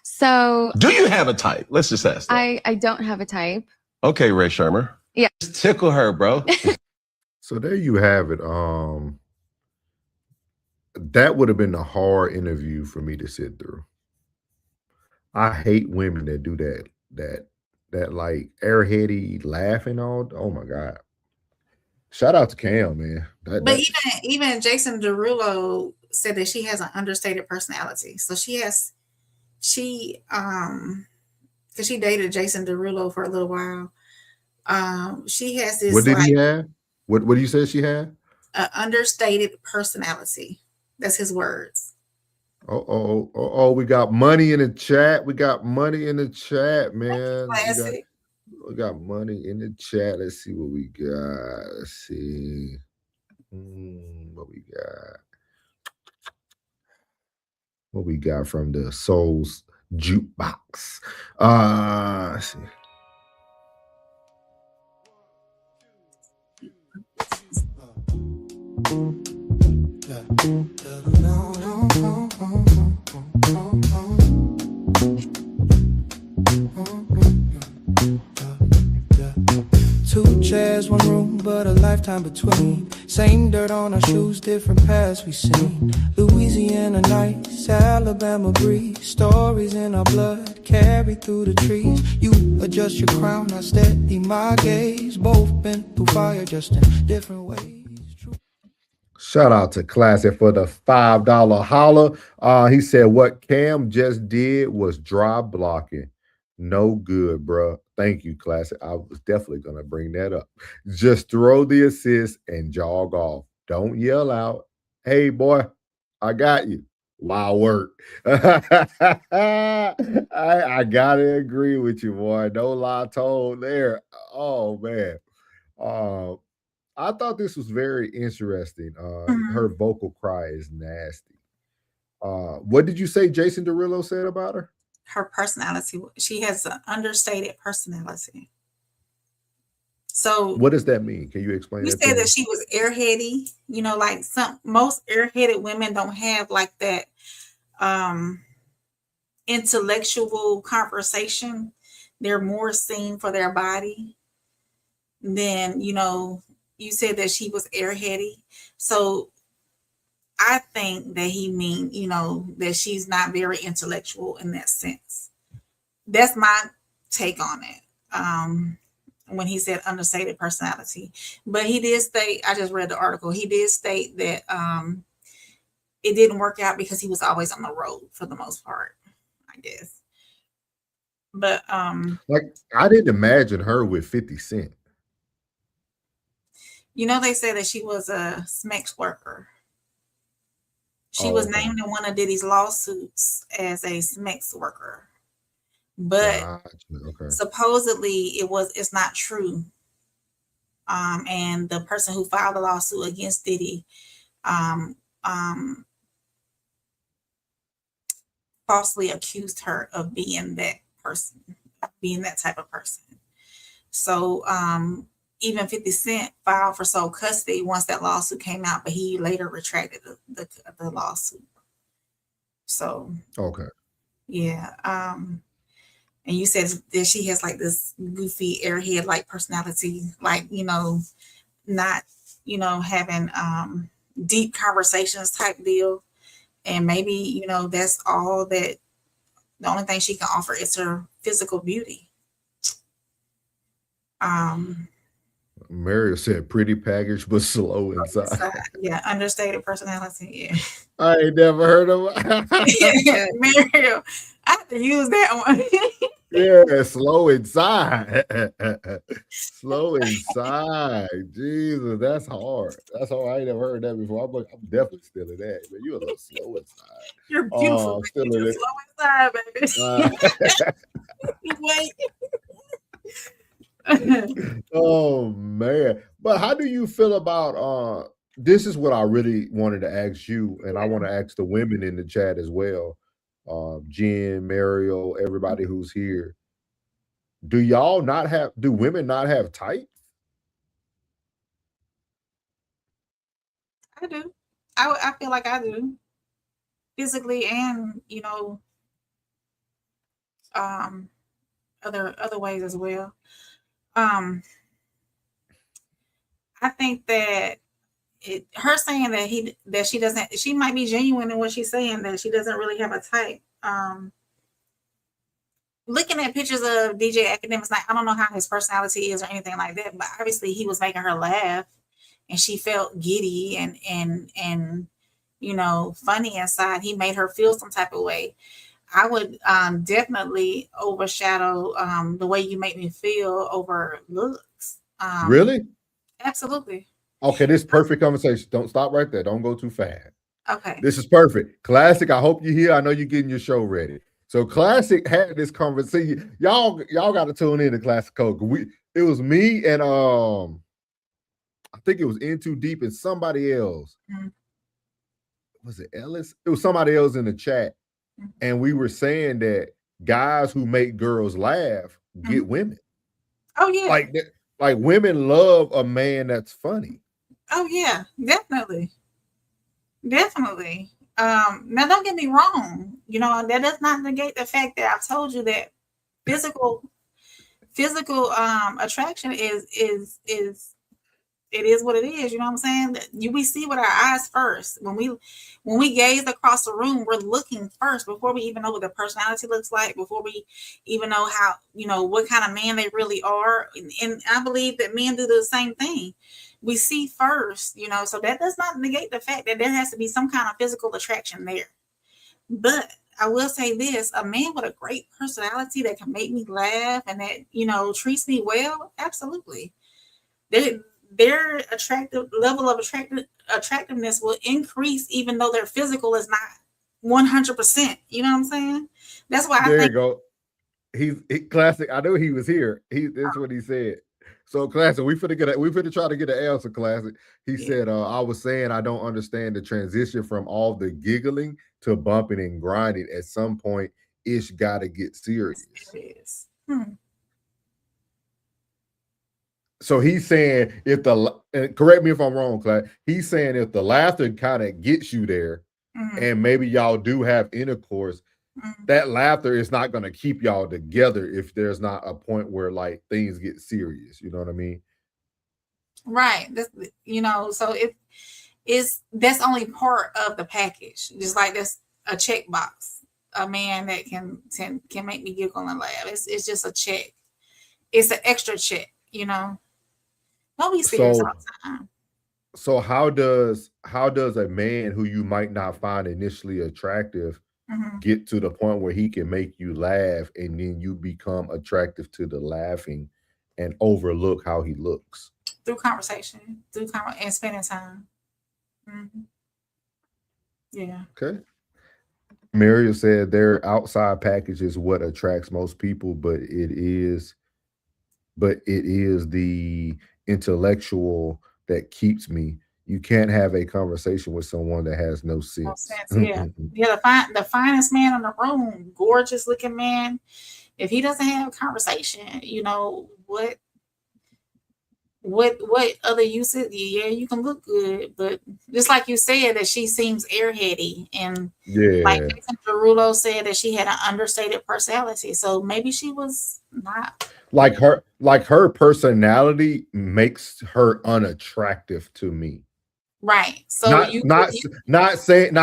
So, do you have a type? Let's just ask that. I don't have a type. Okay, Ray Shermer. Yeah. Just tickle her, bro. So there you have it. That would have been a hard interview for me to sit through. I hate women that do that like airheady laughing all. Oh my God. Shout out to Cam, man. But even Jason Derulo said that she has an understated personality. So because she dated Jason Derulo for a little while. She has this. What did he have? What did you say she had? An understated personality. That's his words. Oh, we got money in the chat. We got money in the chat, man. Classic. We got money in the chat. Let's see what we got. Let's see what we got. What we got from the Soul's Jukebox. Let's see. Two chairs, one room, but a lifetime between. Same dirt on our shoes, different paths we've seen. Louisiana nights, Alabama breeze. Stories in our blood, carried through the trees. You adjust your crown, I steady my gaze. Both been through fire, just in different ways. Shout out to Classic for the $5 holler. He said what Cam just did was dry blocking. No good, bro. Thank you, Classic. I was definitely going to bring that up. Just throw the assist and jog off. Don't yell out, hey, boy, I got you. Wild work. I got to agree with you, boy. No lie told there. Oh, man. I thought this was very interesting. Her vocal cry is nasty. What did you say Jason Derulo said about her? Her personality. She has an understated personality. So what does that mean? Can you explain? You said that she was airheady. You know, like most airheaded women don't have like that intellectual conversation. They're more seen for their body than, you said that she was airheady. So I think that he mean, that she's not very intellectual in that sense. That's my take on it. When he said understated personality, but he did state, I just read the article. He did state that it didn't work out because he was always on the road for the most part, I guess. But Like, I didn't imagine her with 50 Cent. you know, they said that she was a sex worker. She was Okay. named in one of Diddy's lawsuits as a sex worker, but Gotcha. Okay. supposedly it's not true. And the person who filed the lawsuit against Diddy um, falsely accused her of being that person, being that type of person. So even 50 Cent filed for sole custody once that lawsuit came out, but he later retracted the lawsuit. So Okay. yeah. And you said that she has like this goofy airhead like personality, like, you know, not, you know, having deep conversations type deal. And maybe, you know, that's all that the only thing she can offer is her physical beauty. Mario said pretty package, but slow inside. Yeah, understated personality. Yeah. I ain't never heard of Mario, I have to use that one. Yeah, slow inside. Slow inside. Jesus, that's hard. That's hard. I ain't never heard that before. I'm definitely still in that. But you're a little slow inside. You're beautiful. I'm still in it. Slow inside, baby. Wait. Oh man. But how do you feel about this is what I really wanted to ask you, and I want to ask the women in the chat as well. Jen, Mario, everybody who's here. Do women not have tights? I do. I feel like I do. Physically and, you know, other ways as well. I think that her saying that she might be genuine in what she's saying, that she doesn't really have a type. Looking at pictures of DJ Academics Night, I don't know how his personality is or anything like that, but obviously he was making her laugh and she felt giddy and you know, funny inside. He made her feel some type of way. I would definitely overshadow the way you make me feel over looks. Really? Absolutely. Okay, this is perfect conversation. Don't stop right there. Don't go too fast. Okay. This is perfect. Classic, I hope you're here. I know you're getting your show ready. So Classic had this conversation. Y'all got to tune in to Classic Code. It was me and I think it was In Too Deep and somebody else. Mm-hmm. Was it Ellis? It was somebody else in the chat. Mm-hmm. And we were saying that guys who make girls laugh get Mm-hmm. women. Oh yeah. Like women love a man that's funny. Oh yeah, definitely. Definitely. Now don't get me wrong. You know, that does not negate the fact that I've told you that physical attraction is it is what it is. You know what I'm saying? We see with our eyes first. When we gaze across the room, we're looking first before we even know what their personality looks like, before we even know how, you know, what kind of man they really are. And I believe that men do the same thing. We see first, you know, so that does not negate the fact that there has to be some kind of physical attraction there. But I will say this, a man with a great personality that can make me laugh and that, you know, treats me well, absolutely. Their attractive level of attractiveness will increase even though their physical is not 100%. You know what I'm saying? That's why There you go. He's Classic. I know he was here. That's what he said. So Classic, we finna try to get an answer, Classic. He said, I was saying I don't understand the transition from all the giggling to bumping and grinding. At some point, it's gotta get serious. So he's saying and correct me if I'm wrong, Clay. He's saying if the laughter kind of gets you there, and maybe y'all do have intercourse, that laughter is not going to keep y'all together if there's not a point where like things get serious. You know what I mean? Right. You know, so that's only part of the package. Just like that's a checkbox. A man that can make me giggle and laugh. It's just a check. It's an extra check. You know. Don't be serious all the time. So how does a man who you might not find initially attractive get to the point where he can make you laugh, and then you become attractive to the laughing and overlook how he looks. Through conversation, and spending time. Yeah. Okay. Mario said their outside package is what attracts most people, but it is the intellectual that keeps me. You can't have a conversation with someone that has no No sense. sense. Yeah. Yeah. The finest man in the room, gorgeous looking man. If he doesn't have a conversation, what other uses? Yeah, you can look good, but just like you said, that she seems airheady, and like Yeah. Jason Derulo said that she had an understated personality, so maybe she was not. Like her personality makes her unattractive to me. Right. So Not saying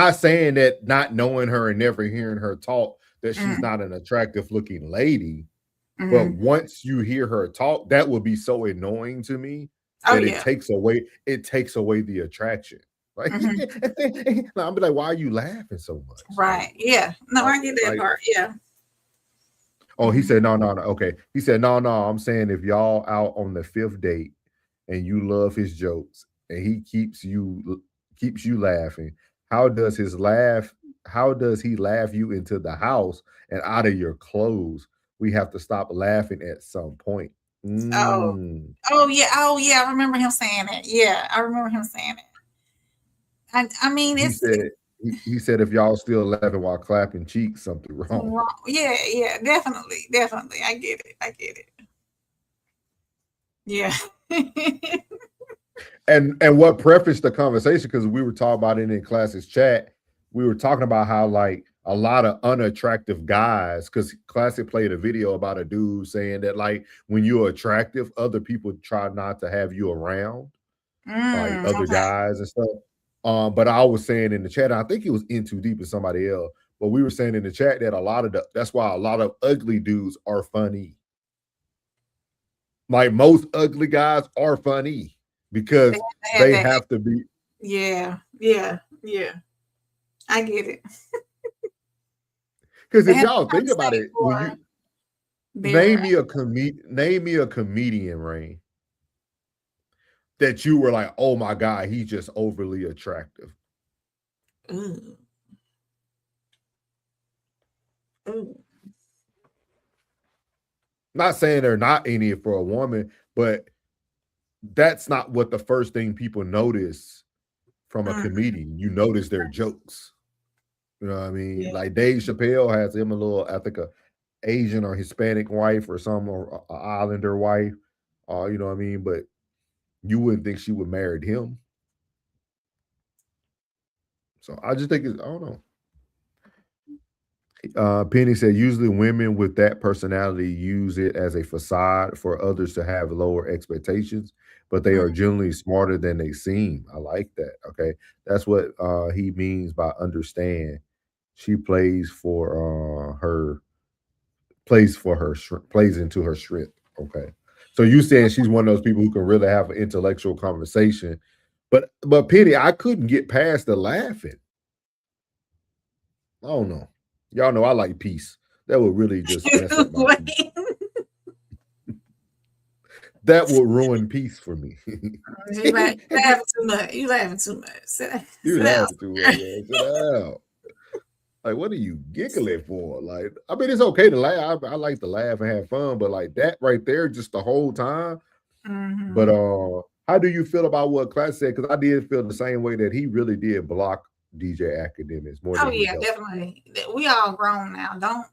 that not knowing her and never hearing her talk that she's Mhm. not an attractive looking lady. But Mhm. once you hear her talk, that would be so annoying to me Oh that yeah. it takes away the attraction. Like I'll be like, why are you laughing so much? Right. Yeah. No, I get that like- part. Yeah. Oh, he said no. Okay. He said no. I'm saying if y'all out on the 5th date and you love his jokes and he keeps you laughing, how does he laugh you into the house and out of your clothes? We have to stop laughing at some point. Oh yeah. I remember him saying it. Yeah, I remember him saying it. I mean, He said if y'all still laughing while clapping cheeks, something wrong. Yeah, definitely. I get it. Yeah. And what prefaced the conversation, because we were talking about it in class's chat, we were talking about how like a lot of unattractive guys, because Classic played a video about a dude saying that like when you're attractive, other people try not to have you around, like other guys and stuff. But I was saying in the chat, I think it was In Too Deep with somebody else, but we were saying in the chat that that's why a lot of ugly dudes are funny. Like most ugly guys are funny because they have to be. Yeah. I get it. Because They if have y'all to think about it, when you name me a comedian, Rain, that you were like, oh my God, he's just overly attractive. Ooh. Not saying they're not any for a woman, but that's not what the first thing people notice from a comedian. You notice their jokes. You know what I mean? Yeah. Like Dave Chappelle has him a little, I think, a Asian or Hispanic wife or some or a Islander wife. You know what I mean? But you wouldn't think she would marry him. So I just think I don't know. Penny said usually women with that personality use it as a facade for others to have lower expectations, but they are generally smarter than they seem. I like that. Okay. That's what he means by understand. She plays for plays into her strength. Okay. So you saying she's one of those people who can really have an intellectual conversation. But Penny, I couldn't get past the laughing. I don't know. Y'all know I like peace. That would really just mess up my peace. That would ruin peace for me. You laughing too much. You laughing too much. You laughing too much, man. Sit down. Like, what are you giggling for? Like, I mean, it's okay to laugh. I like to laugh and have fun, but like that right there, just the whole time. But how do you feel about what Class said? Because I did feel the same way that he really did block DJ Academics more than he helped. Definitely. We all grown now. Don't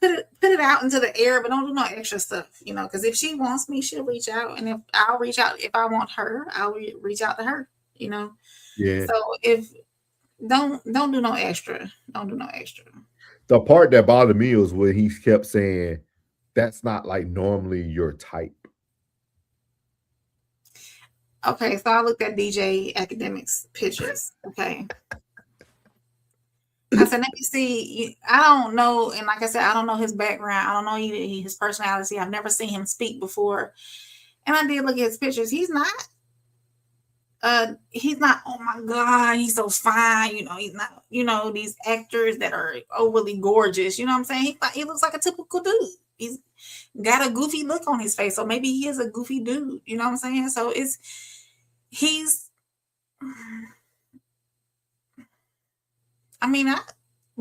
put it out into the air, but don't do no extra stuff. Because if she wants me, she'll reach out, and if I'll reach out, if I want her, I'll reach out to her. Yeah. So if don't do no extra. Don't do no extra. The part that bothered me was when he kept saying, "That's not like normally your type." Okay, so I looked at DJ Academics pictures. Okay. I said, let me see. I don't know. And like I said, I don't know his background. I don't know his personality. I've never seen him speak before. And I did look at his pictures. He's not he's not, oh my God, he's so fine. He's not, these actors that are overly gorgeous. You know what I'm saying? He looks like a typical dude. He's got a goofy look on his face. So maybe he is a goofy dude. You know what I'm saying? So he's,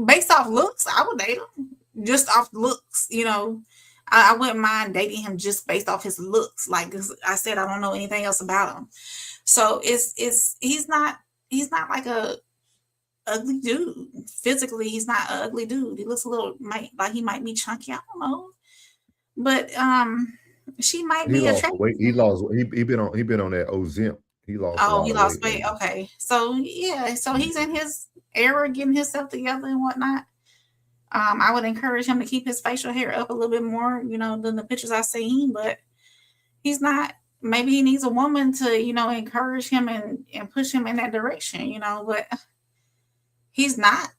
based off looks, I would date him. Just off looks, I wouldn't mind dating him just based off his looks. Like I said, I don't know anything else about him. So he's not like a ugly dude. Physically, he's not an ugly dude. He looks a little like he might be chunky. I don't know. But she might be attractive. He lost weight. He been on that Ozempic. He lost a lot he of lost weight. weight. Okay. So yeah, so he's in his era getting himself together and whatnot. I would encourage him to keep his facial hair up a little bit more, than the pictures I've seen, but he's not. Maybe he needs a woman to, encourage him and push him in that direction, but he's not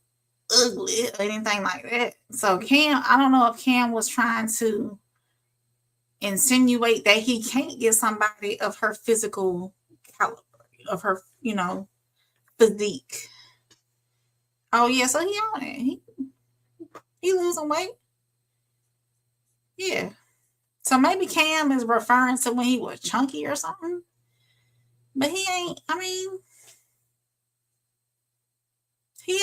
ugly or anything like that. So Cam, I don't know if Cam was trying to insinuate that he can't get somebody of her physical caliber, of her, physique. Oh yeah, so he on it. He losing weight. Yeah. So maybe Cam is referring to when he was chunky or something. But he ain't, he's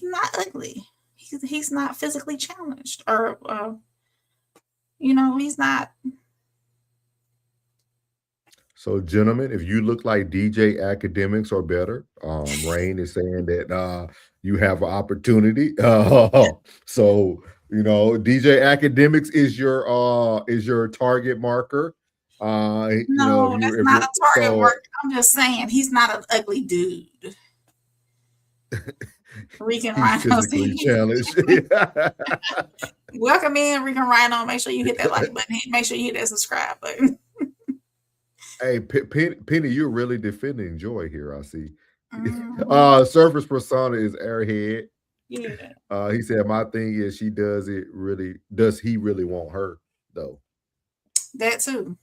not ugly. He's not physically challenged or, he's not. So, gentlemen, if you look like DJ Academics or better, Rain is saying that you have an opportunity. So, DJ Academics is your target marker. No, that's not a target marker. I'm just saying he's not an ugly dude. Regan Rhino. Physically challenged. Welcome in, Regan Rhino. Make sure you hit that like button. Make sure you hit that subscribe button. Hey, Penny, you're really defending Joy here, I see. Mm-hmm. Surface persona is Airhead. Yeah. He said, my thing is does he really want her, though? That too.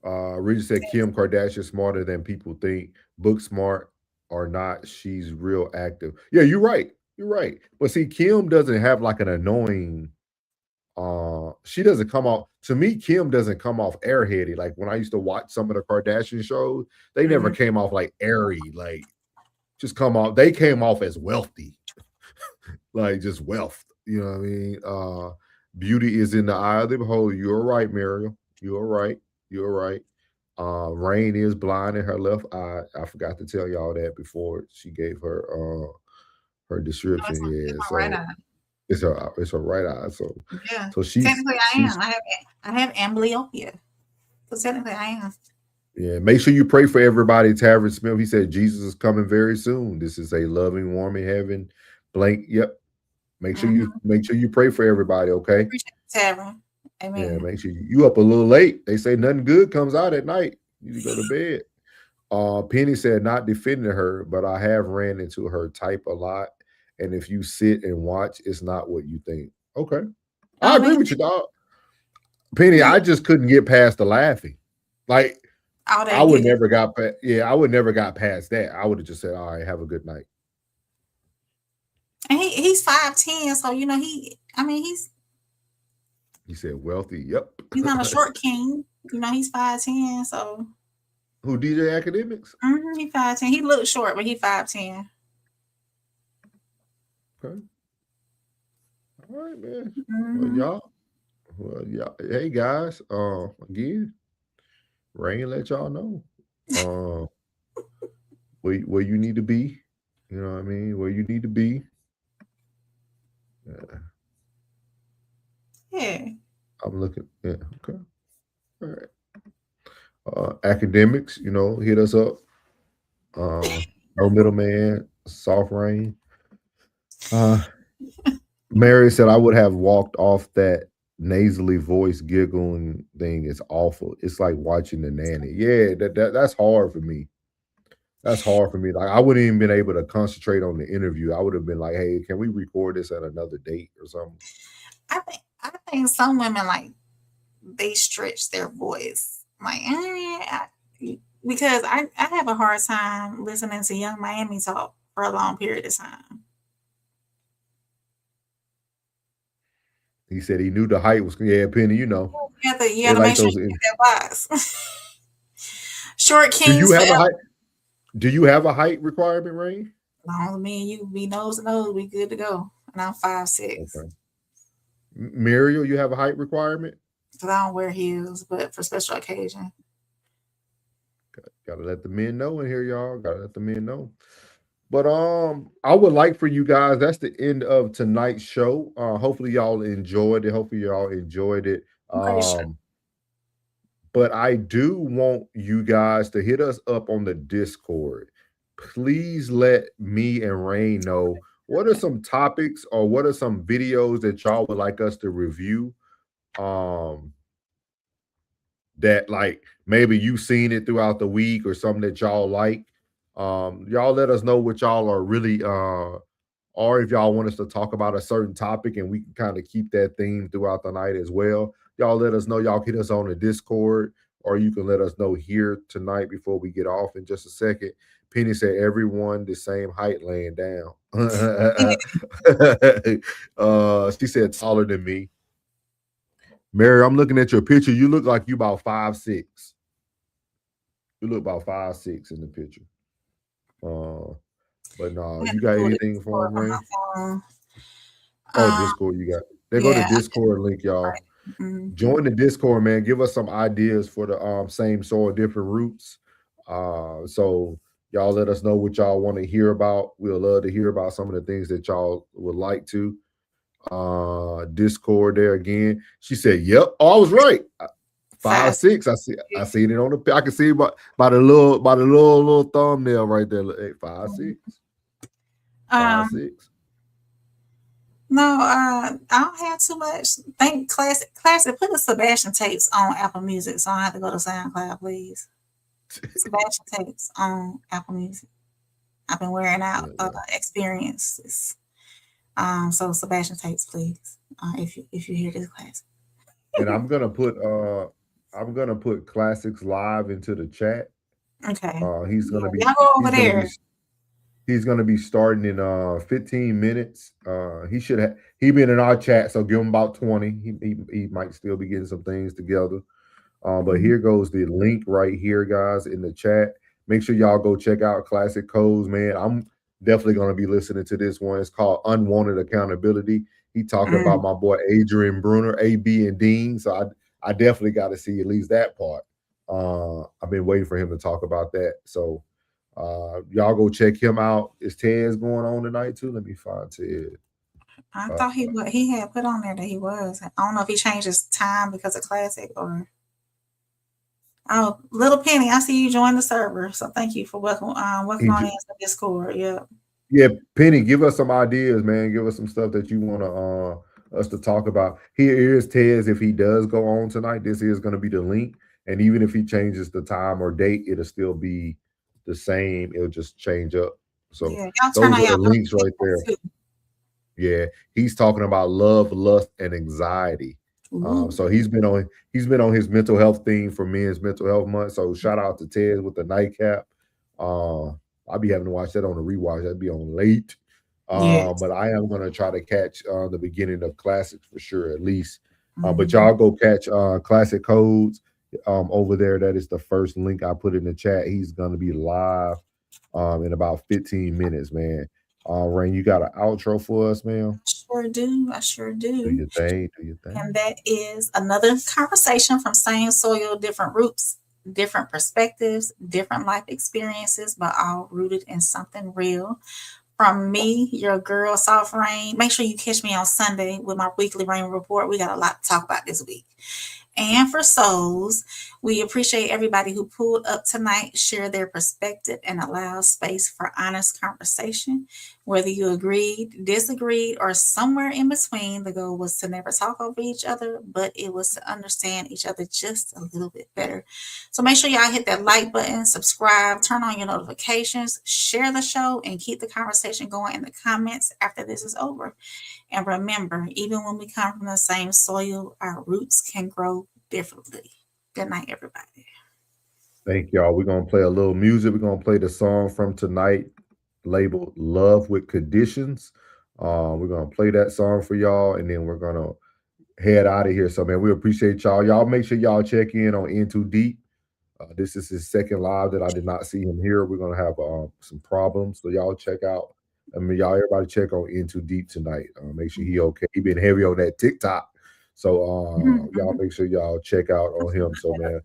Regis said Kim Kardashian smarter than people think. Book smart or not, she's real active. Yeah, you're right. You're right. But see, Kim doesn't have like an annoying she doesn't come off, to me, Kim doesn't come off airheady. Like when I used to watch some of the Kardashian shows, they never came off like airy, like just they came off as wealthy. Like just wealth. You know what I mean? Beauty is in the eye of the beholder. You're right, Muriel. You're right. You're right. Rain is blind in her left eye. I forgot to tell y'all that before she gave her description. It's my right eye. It's her right eye. So yeah. So she's technically I am. I have amblyopia. So technically I am. Yeah, make sure you pray for everybody. Tavern Smith, he said Jesus is coming very soon. This is a loving, warm in heaven. Blank. Yep. Make sure you pray for everybody, okay? Appreciate it, Tavern. Amen. Yeah, make sure you up a little late. They say nothing good comes out at night. You need to go to bed. Penny said not defending her, but I have ran into her type a lot. And if you sit and watch, it's not what you think. Okay. I agree with you, dog. Penny, I just couldn't get past the laughing. Like I would never got past that. I would have just said, all right, have a good night. And he's 5'10", so He said wealthy. Yep. He's not a short king. He's 5'10", so. Who, DJ Academics? He's 5'10". He looks short, but he's 5'10". Okay. All right, man. Well, y'all. Hey guys. Again, Rain let y'all know. Where you need to be. You know what I mean? Where you need to be. Yeah. I'm looking. Yeah. Okay. All right. Academics, hit us up. No middleman. Soft Rain. Mary said I would have walked off that nasally voice giggling thing. Is awful. It's like watching The Nanny. Yeah, that's hard for me. That's hard for me. Like I wouldn't even been able to concentrate on the interview. I would have been like, "Hey, can we record this at another date or something?" I think some women they stretch their voice. Like because I have a hard time listening to Young Miami talk for a long period of time. He said he knew the height was, yeah, Penny, you know. You They have to like make sure those. you get that box. Short Do you kings have a forever. height? Do you have a height requirement, Rain? As long as me and you be nose to nose, we good to go. And I'm 5'6". Okay. Muriel, you have a height requirement? Because I don't wear heels, but for special occasion. Gotta let the men know in here, y'all. Gotta let the men know. But I would like for you guys, that's the end of tonight's show. Hopefully y'all enjoyed it. Hopefully y'all enjoyed it. Pretty sure. But I do want you guys to hit us up on the Discord. Please let me and Rain know what are some topics or what are some videos that y'all would like us to review. That like maybe you've seen it throughout the week or something that y'all like. Y'all let us know what y'all are really or if y'all want us to talk about a certain topic and we can kind of keep that theme throughout the night as well. Y'all let us know. Y'all hit us on the Discord, or you can let us know here tonight before we get off in just a second. Penny said everyone the same height laying down. She said taller than me. Mary, I'm looking at your picture. You look like you about 5'6". You look about 5'6" in the picture. But no, you got anything for them, Ray? Oh, Discord, you got. They go to Discord link, y'all. Mm-hmm. Join the Discord, man. Give us some ideas for the same soil, different roots. So y'all let us know what y'all want to hear about. We'll love to hear about some of the things that y'all would like to. Discord there again. She said, "Yep, oh, I was right. 5'6". I seen it on the. I can see by the little thumbnail right there. Hey, 5'6". 5'6". No, I don't have too much. Think classic. Put the Sebastian tapes on Apple Music, so I don't have to go to SoundCloud, please. Sebastian tapes on Apple Music. I've been wearing out experiences. So Sebastian tapes, please. If you hear this classic. And I'm gonna put Classics Live into the chat. Okay. He's gonna be. Y'all go over there. He's gonna be starting in 15 minutes. He been in our chat, so give him about 20. He might still be getting some things together. But here goes the link right here, guys, in the chat. Make sure y'all go check out Classic Codes, man. I'm definitely gonna be listening to this one. It's called Unwanted Accountability. He talking about my boy Adrian Bruner, AB and Dean. So I definitely got to see at least that part. I've been waiting for him to talk about that. So y'all go check him out. Is Ted's going on tonight too? Let me find Ted. I thought he had put on there that he was. I don't know if he changed his time because of Classic or. Oh, Little Penny, I see you join the server. So thank you for welcome on into Discord. Yeah. Yeah, Penny, give us some ideas, man. Give us some stuff that you want us to talk about. Here is Ted's. If he does go on tonight, this is going to be the link. And even if he changes the time or date, it'll still be the same. It'll just change up. So those are the links right there. Too. Yeah, he's talking about love, lust, and anxiety. So he's been on his mental health theme for Men's Mental Health Month. So shout out to Ted with the nightcap. I'll be having to watch that on the rewatch. That'd be on late. But I am gonna try to catch the beginning of Classics for sure, at least. But y'all go catch Classic Codes over there. That is the first link I put in the chat. He's gonna be live in about 15 minutes, man. Rain, you got an outro for us, man? I sure do. Do your thing. And that is another conversation from same soil, different roots, different perspectives, different life experiences, but all rooted in something real. From me, your girl, Soft Rain. Make sure you catch me on Sunday with my weekly rain report. We got a lot to talk about this week. And for souls, we appreciate everybody who pulled up tonight, share their perspective, and allow space for honest conversation. Whether you agreed, disagreed, or somewhere in between, the goal was to never talk over each other, but it was to understand each other just a little bit better. So make sure y'all hit that like button, subscribe, turn on your notifications, share the show, and keep the conversation going in the comments after this is over. And remember, even when we come from the same soil, our roots can grow differently. Good night, everybody. Thank y'all. We're gonna play a little music. We're gonna play the song from tonight, labeled "Love with Conditions." We're gonna play that song for y'all, and then we're gonna head out of here. So, man, we appreciate y'all. Y'all make sure y'all check in on In Too Deep. This is his second live that I did not see him here. We're gonna have some problems, so y'all check out. I mean, y'all, everybody check on In Too Deep tonight. Make sure he okay. He been heavy on that TikTok, so y'all make sure y'all check out on him. So, man,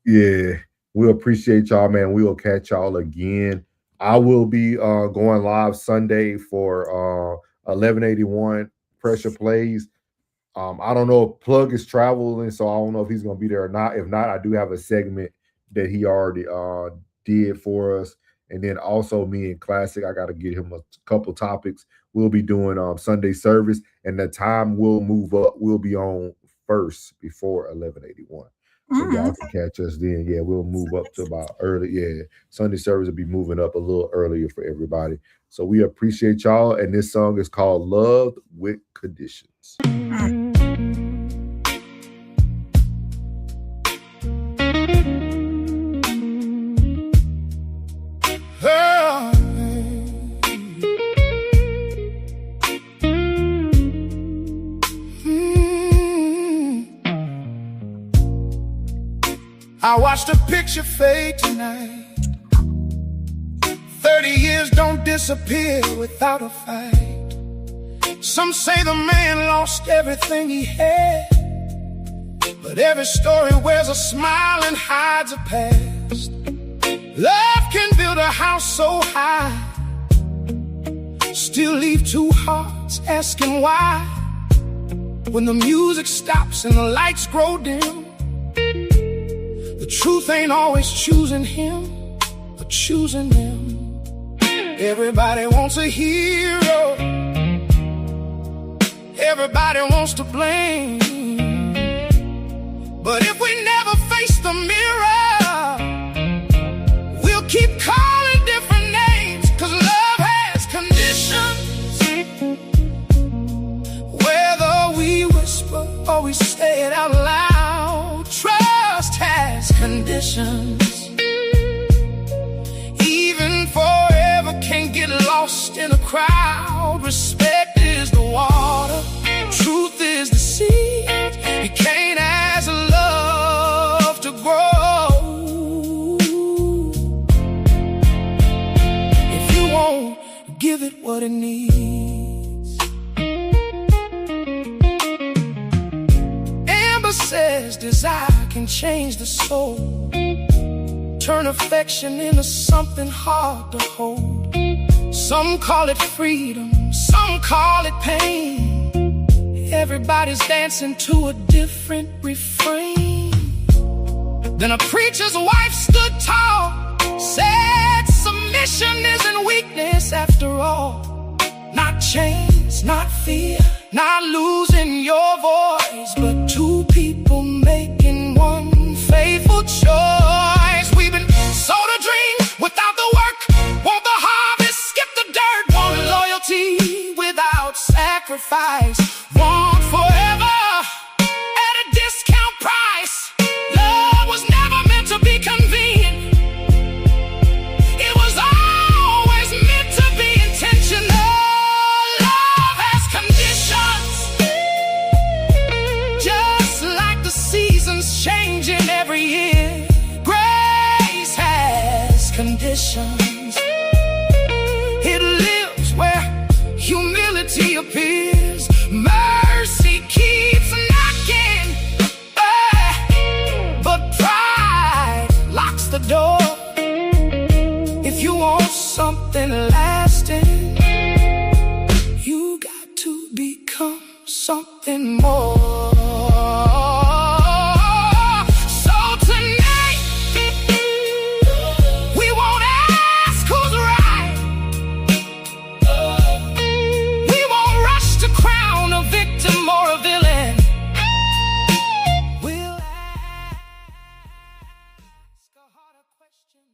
yeah, we appreciate y'all, man. We will catch y'all again. I will be going live Sunday for 1181 Pressure Plays. I don't know if Plug is traveling, so I don't know if he's going to be there or not. If not, I do have a segment that he already did for us. And then also me and Classic, I got to get him a couple topics. We'll be doing Sunday service, and the time will move up. We'll be on first before 1181. So y'all can catch us then. Yeah, we'll move up to about early. Yeah, Sunday service will be moving up a little earlier for everybody. So we appreciate y'all. And this song is called Love with Conditions. I watched a picture fade tonight. 30 years don't disappear without a fight. Some say the man lost everything he had, but every story wears a smile and hides a past. Love can build a house so high, still leave two hearts asking why. When the music stops and the lights grow dim, the truth ain't always choosing him, but choosing them. Everybody wants a hero, everybody wants to blame, but if we never face the mirror, we'll keep calling different names, 'cause love has conditions. Whether we whisper or we say it out loud, trust has conditions. Even forever can't get lost in a crowd. Respect is the water, truth is the seed. You can't ask love to grow if you won't give it what it needs. Amber says desire can change the soul, turn affection into something hard to hold. Some call it freedom, some call it pain. Everybody's dancing to a different refrain. Then a preacher's wife stood tall, said submission isn't weakness after all. Not chains, not fear, not losing your voice, but two people making one faithful choice. We've been sold a dream without the work, want the harvest, skip the dirt, want loyalty without sacrifice, want forever at a discount price. Love was never meant to be convenient, it was always meant to be intentional. Love has conditions, just like the seasons changing every year. Grace has conditions, it lives where humility appears. Mercy keeps knocking, but pride locks the door. If you want something lasting, you got to become something more. So tonight, we won't ask who's right, we won't rush to crown a victim or a villain. We'll ask a harder question.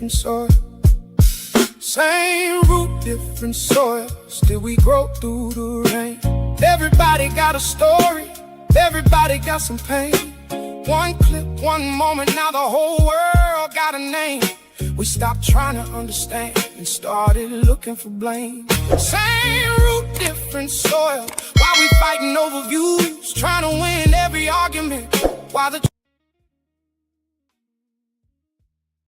different soil. Same root, different soil. Still we grow through the rain. Everybody got a story. Everybody got some pain. One clip, one moment, now the whole world got a name. We stopped trying to understand and started looking for blame. Same root, different soil. Why we fighting over views, trying to win every argument, while the